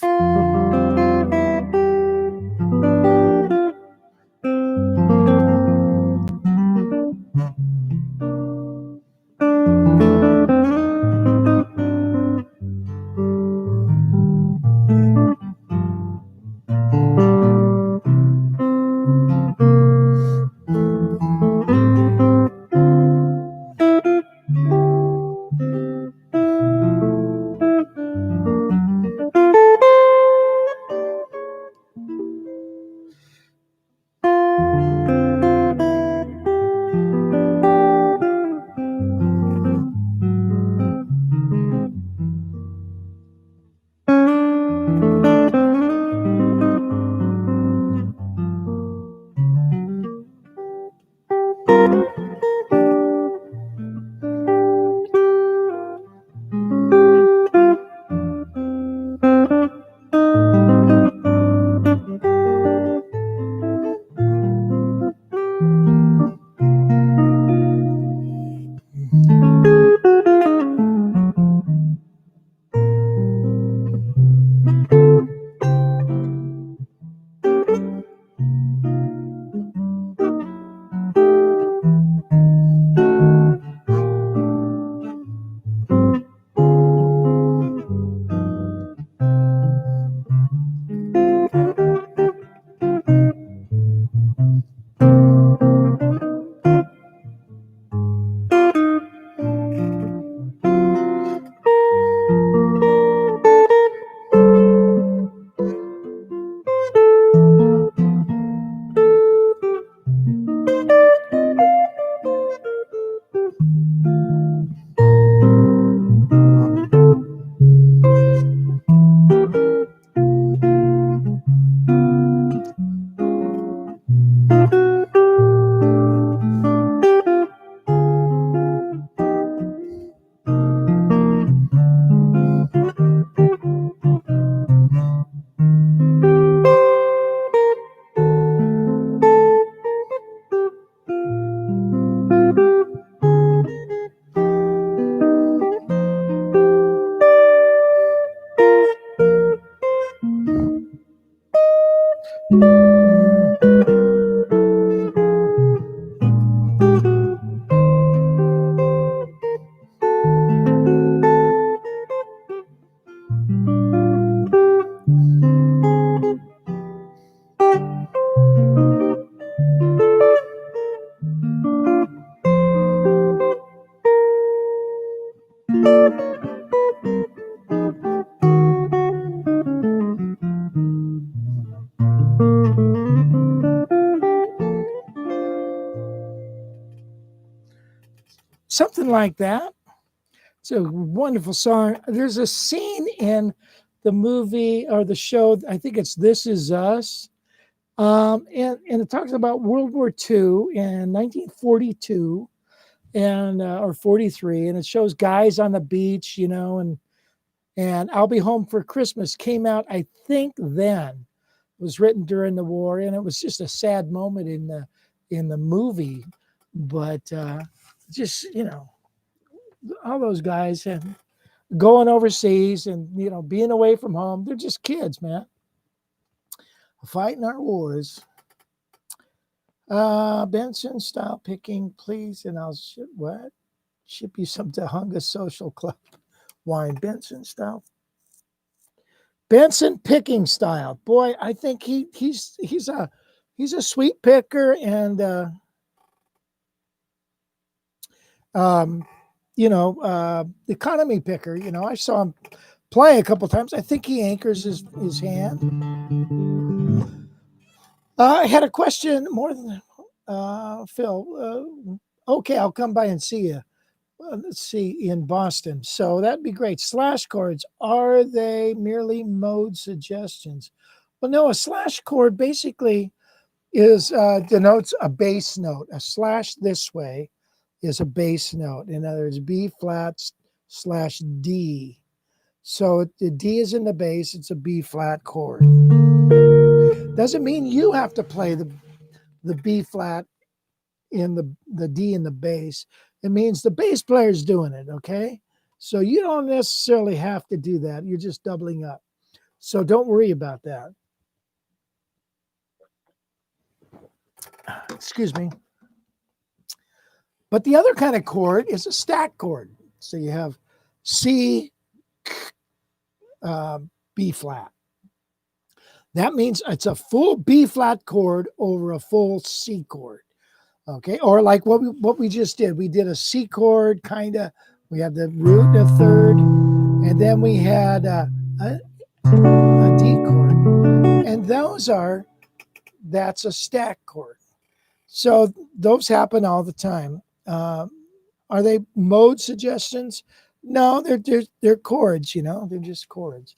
Something like that. It's a wonderful song. There's a scene in the movie or the show, I think it's This Is Us. And it talks about World War II in 1942 and or 43, and it shows guys on the beach, and I'll Be Home for Christmas came out, I think then. It was written during the war, and it was just a sad moment in the movie. But just all those guys and going overseas and being away from home, they're just kids, man, fighting our wars. Benson style picking, please, and I'll ship you some Tahunga Social Club wine. Benson style. Benson picking style. Boy, I think he's a sweet picker and economy picker. I saw him play a couple times. I think he anchors his hand. I had a question more than Phil. Okay, I'll come by and see you. let's see, in Boston. So that'd be great. Slash chords, are they merely mode suggestions? Well, no, a slash chord basically is denotes a bass note. A slash this way is a bass note. In other words, B flat slash D. So the D is in the bass, it's a B flat chord. Doesn't mean you have to play the B flat in the D in the bass. It means the bass player is doing it, okay? So you don't necessarily have to do that. You're just doubling up. So don't worry about that. Excuse me. But the other kind of chord is a stack chord. So you have C, B flat. That means it's a full B flat chord over a full C chord. Okay, or like what we just did. We did a C chord, kind of. We had the root and a third, and then we had a D chord. And that's a stack chord. So those happen all the time. Are they mode suggestions? No, they're chords, they're just chords.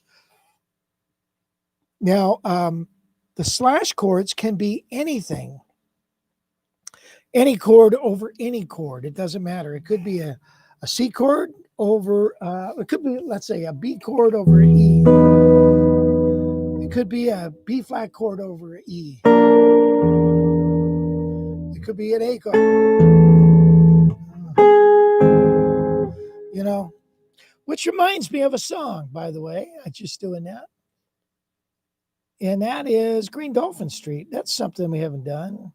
Now, the slash chords can be anything. Any chord over any chord. It doesn't matter. It could be a C chord over, it could be, let's say, a B chord over an E. It could be a B flat chord over an E. It could be an A chord. Which reminds me of a song, by the way. I'm just doing that. And that is Green Dolphin Street. That's something we haven't done.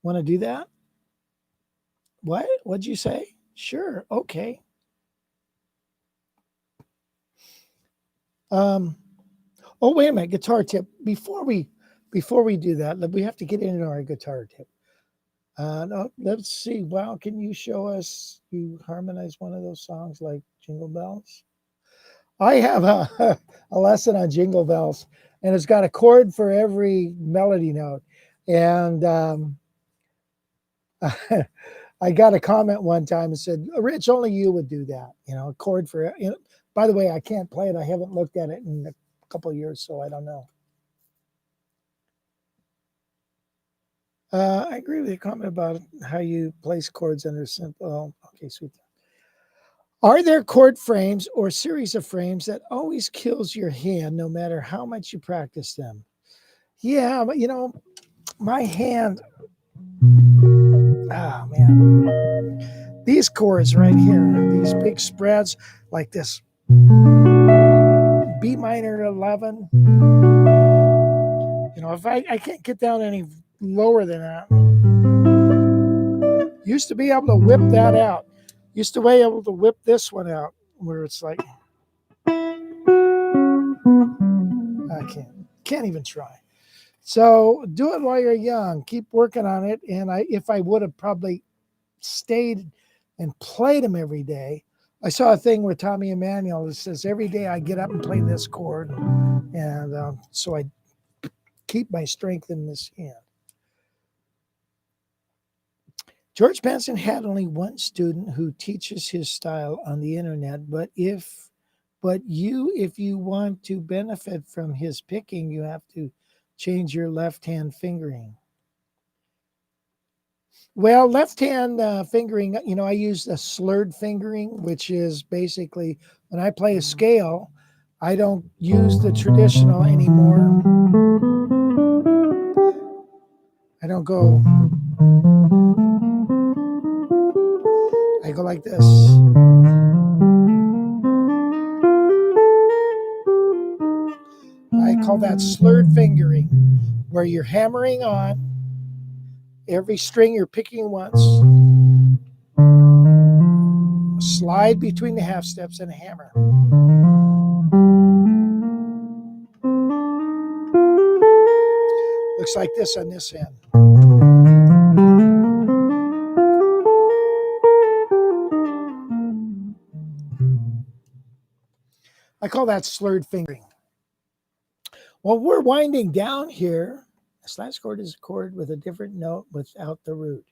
Want to do that? What? What'd you say? Sure. Okay. Oh, wait a minute. Guitar tip. Before we do that, we have to get into our guitar tip. No, let's see. Wow, can you show us you harmonize one of those songs like Jingle Bells? I have a lesson on Jingle Bells, and it's got a chord for every melody note. And I got a comment one time and said, Rich, only you would do that. A chord for, by the way, I can't play it. I haven't looked at it in a couple of years, so I don't know. I agree with your comment about how you place chords under simple. Okay, sweet. Are there chord frames or series of frames that always kills your hand no matter how much you practice them? Yeah, but my hand. Oh man, these chords right here, these big spreads like this. B minor 11. If I can't get down any lower than that. Used to be able to whip that out. Used to be able to whip this one out where it's like, I can't even try. So do it while you're young. Keep working on it. And if I would have probably stayed and played them every day. I saw a thing with Tommy Emmanuel that says every day I get up and play this chord. And so I keep my strength in this hand. George Benson had only one student who teaches his style on the internet, but if you want to benefit from his picking, you have to change your left hand fingering. Well, left hand fingering, I use a slurred fingering, which is basically when I play a scale, I don't use the traditional anymore. I don't go. I go like this. I call that slurred fingering, where you're hammering on every string you're picking once, slide between the half steps and a hammer. Looks like this on this end. I call that slurred fingering. Well, we're winding down here. A slash chord is a chord with a different note without the root.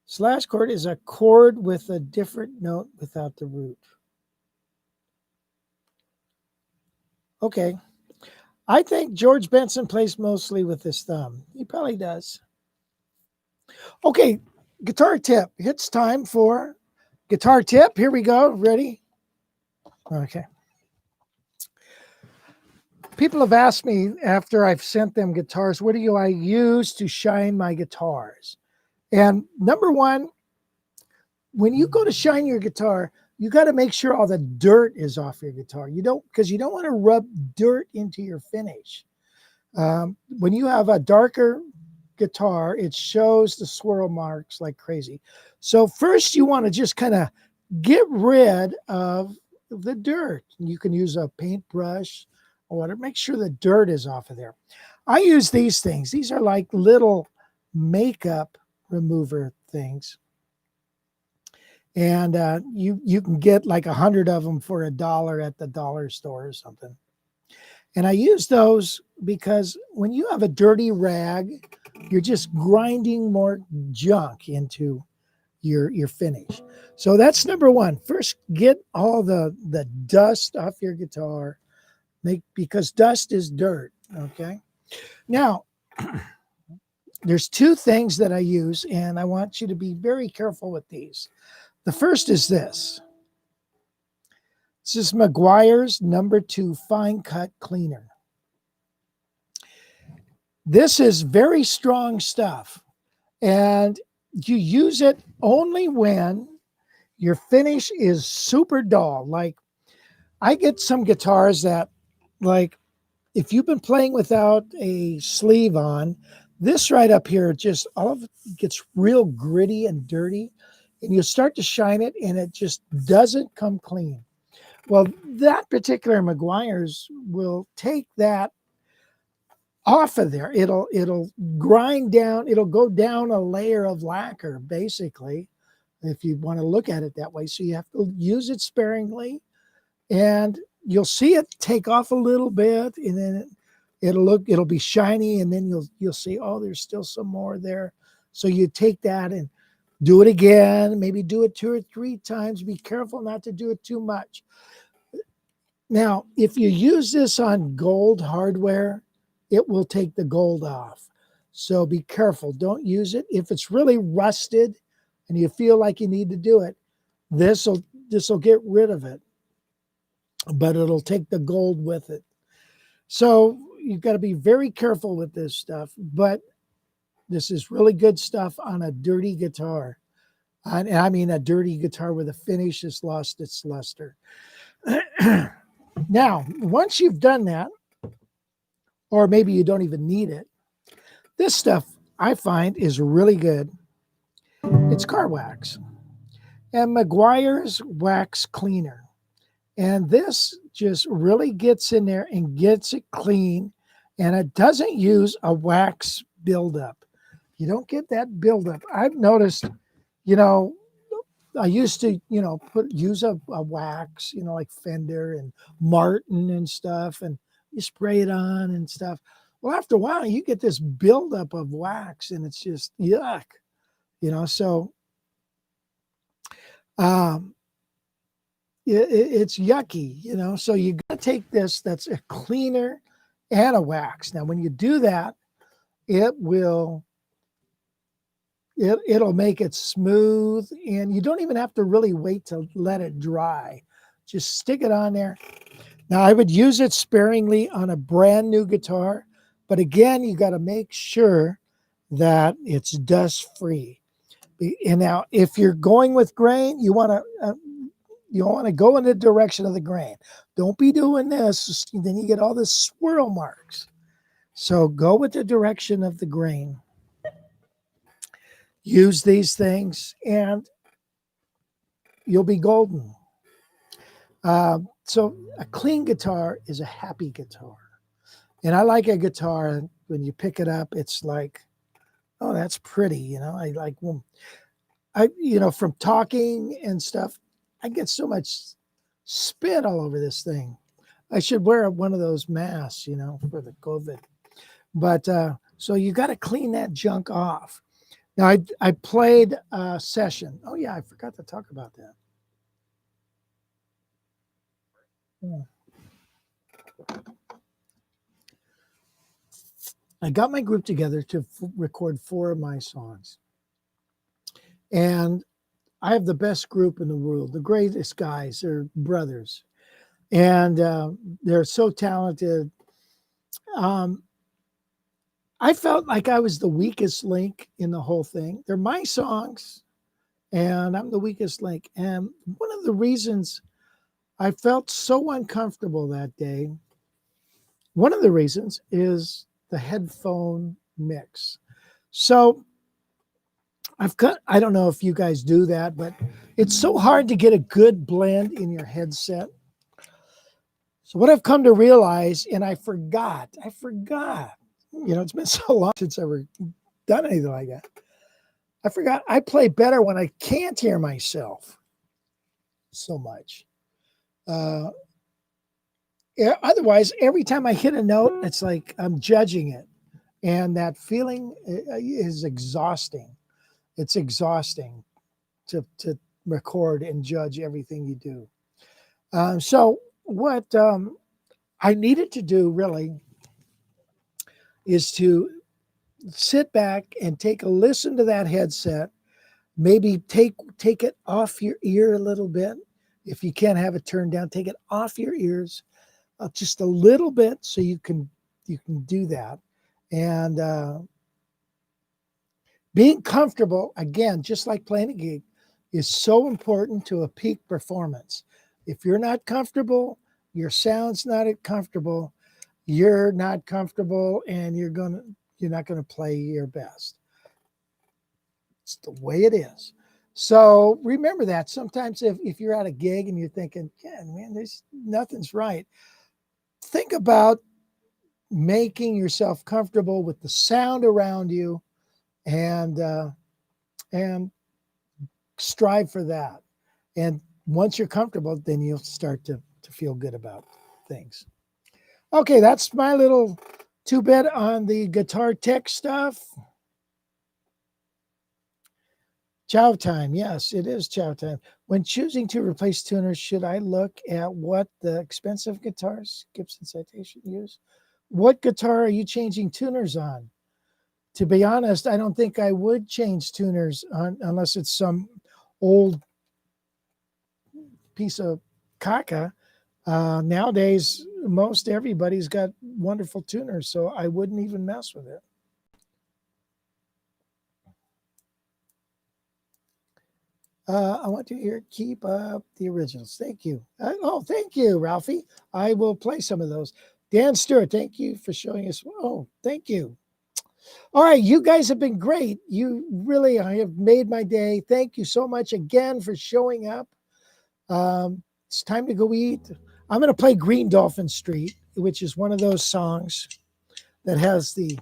Slash chord is a chord with a different note without the root. Okay. I think George Benson plays mostly with his thumb. He probably does. Okay, guitar tip. It's time for guitar tip. Here we go. Ready? Okay. People have asked me after I've sent them guitars, what do I use to shine my guitars? And number one, when you go to shine your guitar, you got to make sure all the dirt is off your guitar. You don't, because you don't want to rub dirt into your finish. When you have a darker guitar, it shows the swirl marks like crazy. So first you want to just kind of get rid of the dirt. You can use a paintbrush or whatever. Make sure the dirt is off of there. I use these things. These are like little makeup remover things. And you can get like 100 of them for $1 at the dollar store or something. And I use those because when you have a dirty rag, you're just grinding more junk into your finish. So that's number one. First, get all the dust off your guitar, because dust is dirt. Okay. Now, there's two things that I use, and I want you to be very careful with these. The first is this. This is Meguiar's number 2 fine cut cleaner. This is very strong stuff, and you use it only when your finish is super dull. Like, I get some guitars that, like, if you've been playing without a sleeve on, this right up here, just all of it gets real gritty and dirty, and you start to shine it, and it just doesn't come clean. Well, that particular Meguiar's will take that off of there. It'll grind down. It'll go down a layer of lacquer, basically, if you want to look at it that way. So you have to use it sparingly, and you'll see it take off a little bit, and then it'll be shiny, and then you'll see, oh, there's still some more there. So you take that and do it again. Maybe do it 2 or 3 times. Be careful not to do it too much. Now, if you use this on gold hardware, it will take the gold off. So be careful. Don't use it. If it's really rusted and you feel like you need to do it, this will get rid of it, but it'll take the gold with it. So you've got to be very careful with this stuff, but this is really good stuff on a dirty guitar. And I mean a dirty guitar where the finish has lost its luster. Now, once you've done that, or maybe you don't even need it, this stuff I find is really good. It's car wax and Meguiar's wax cleaner. And this just really gets in there and gets it clean, and it doesn't use a wax buildup. You don't get that buildup. I've noticed, I used to, use a wax, like Fender and Martin and stuff, and you spray it on and stuff. Well, after a while, you get this buildup of wax, and it's just yuck, So, it's yucky, So you got to take this. That's a cleaner and a wax. Now, when you do that, it'll make it smooth, and you don't even have to really wait to let it dry. Just stick it on there. Now, I would use it sparingly on a brand new guitar, but again, you got to make sure that it's dust free. And now, if you're going with grain, you want to go in the direction of the grain. Don't be doing this, then you get all the swirl marks. So go with the direction of the grain. Use these things, and you'll be golden. So a clean guitar is a happy guitar. And I like a guitar, when you pick it up, it's like, oh, that's pretty. I like, from talking and stuff, I get so much spit all over this thing. I should wear one of those masks, for the COVID. But so you got to clean that junk off. Now, I played a session. Oh, yeah, I forgot to talk about that. Yeah. I got my group together to record 4 of my songs. And I have the best group in the world, the greatest guys. They're brothers. And they're so talented. I felt like I was the weakest link in the whole thing. They're my songs, and I'm the weakest link. And one of the reasons I felt so uncomfortable that day, one of the reasons is the headphone mix. So I don't know if you guys do that, but it's so hard to get a good blend in your headset. So what I've come to realize, and I forgot, it's been so long since I've ever done anything like that. I forgot I play better when I can't hear myself so much. Otherwise, every time I hit a note, it's like I'm judging it. And that feeling is exhausting. It's exhausting to record and judge everything you do. So what I needed to do really is to sit back and take a listen to that headset. Maybe take it off your ear a little bit. If you can't have it turned down, take it off your ears just a little bit so you can do that. And being comfortable, again, just like playing a gig, is so important to a peak performance. If you're not comfortable, your sound's not comfortable, you're not comfortable, and you're not gonna play your best. It's the way it is. So remember that. Sometimes if you're at a gig and you're thinking, yeah, man, nothing's right, think about making yourself comfortable with the sound around you, and strive for that. And once you're comfortable, then you'll start to feel good about things. Okay, that's my little 2-bit on the guitar tech stuff. Chow time. Yes, it is chow time. When choosing to replace tuners, should I look at what the expensive guitars Gibson Citation use? What guitar are you changing tuners on? To be honest, I don't think I would change tuners unless it's some old piece of caca. Nowadays, most everybody's got wonderful tuners, so I wouldn't even mess with it. I want to hear Keep Up the Originals. Thank you. Thank you, Ralphie. I will play some of those. Dan Stewart, thank you for showing us. Oh, thank you. All right, you guys have been great. You really have made my day. Thank you so much again for showing up. It's time to go eat. I'm going to play Green Dolphin Street, which is one of those songs that has the...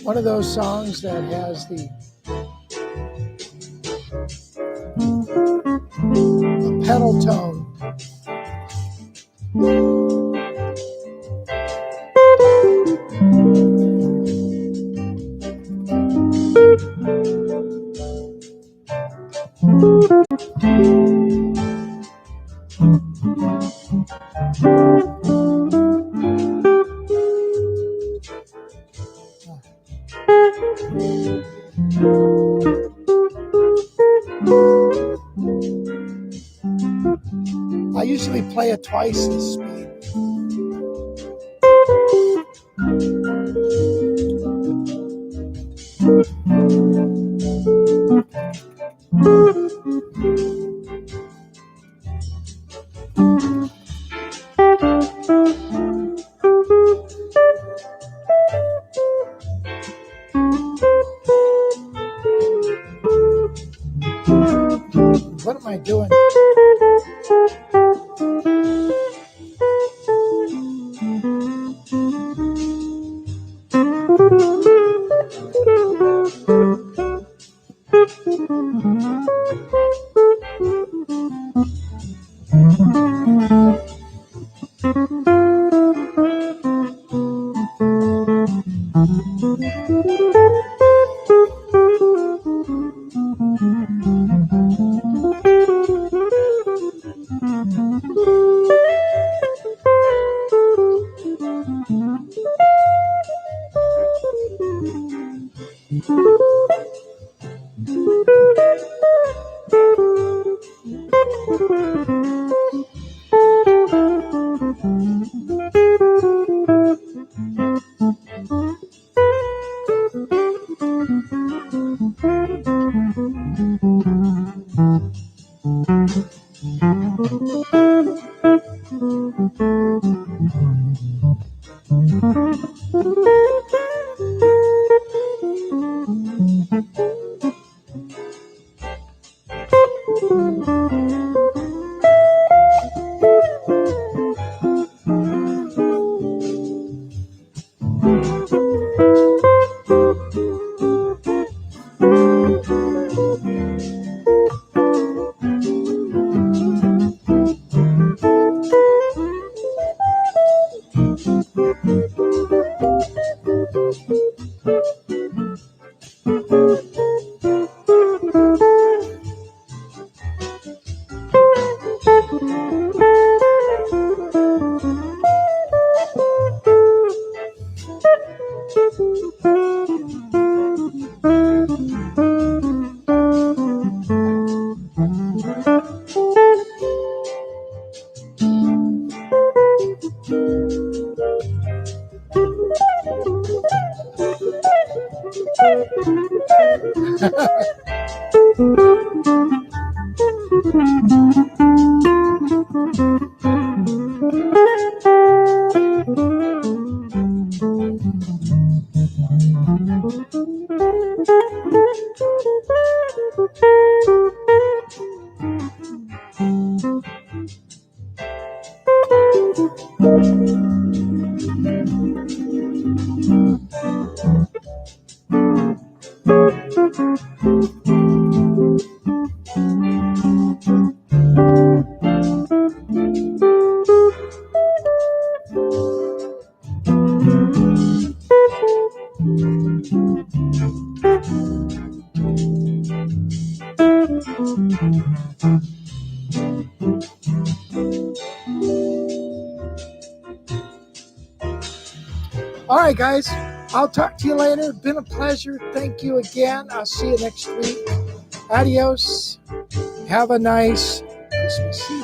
One of those songs that has the pedal tone. I usually play it twice the speed. What am I doing? All right, guys. I'll talk to you later. Been a pleasure. Thank you again. I'll see you next week. Adios. Have a nice Christmas.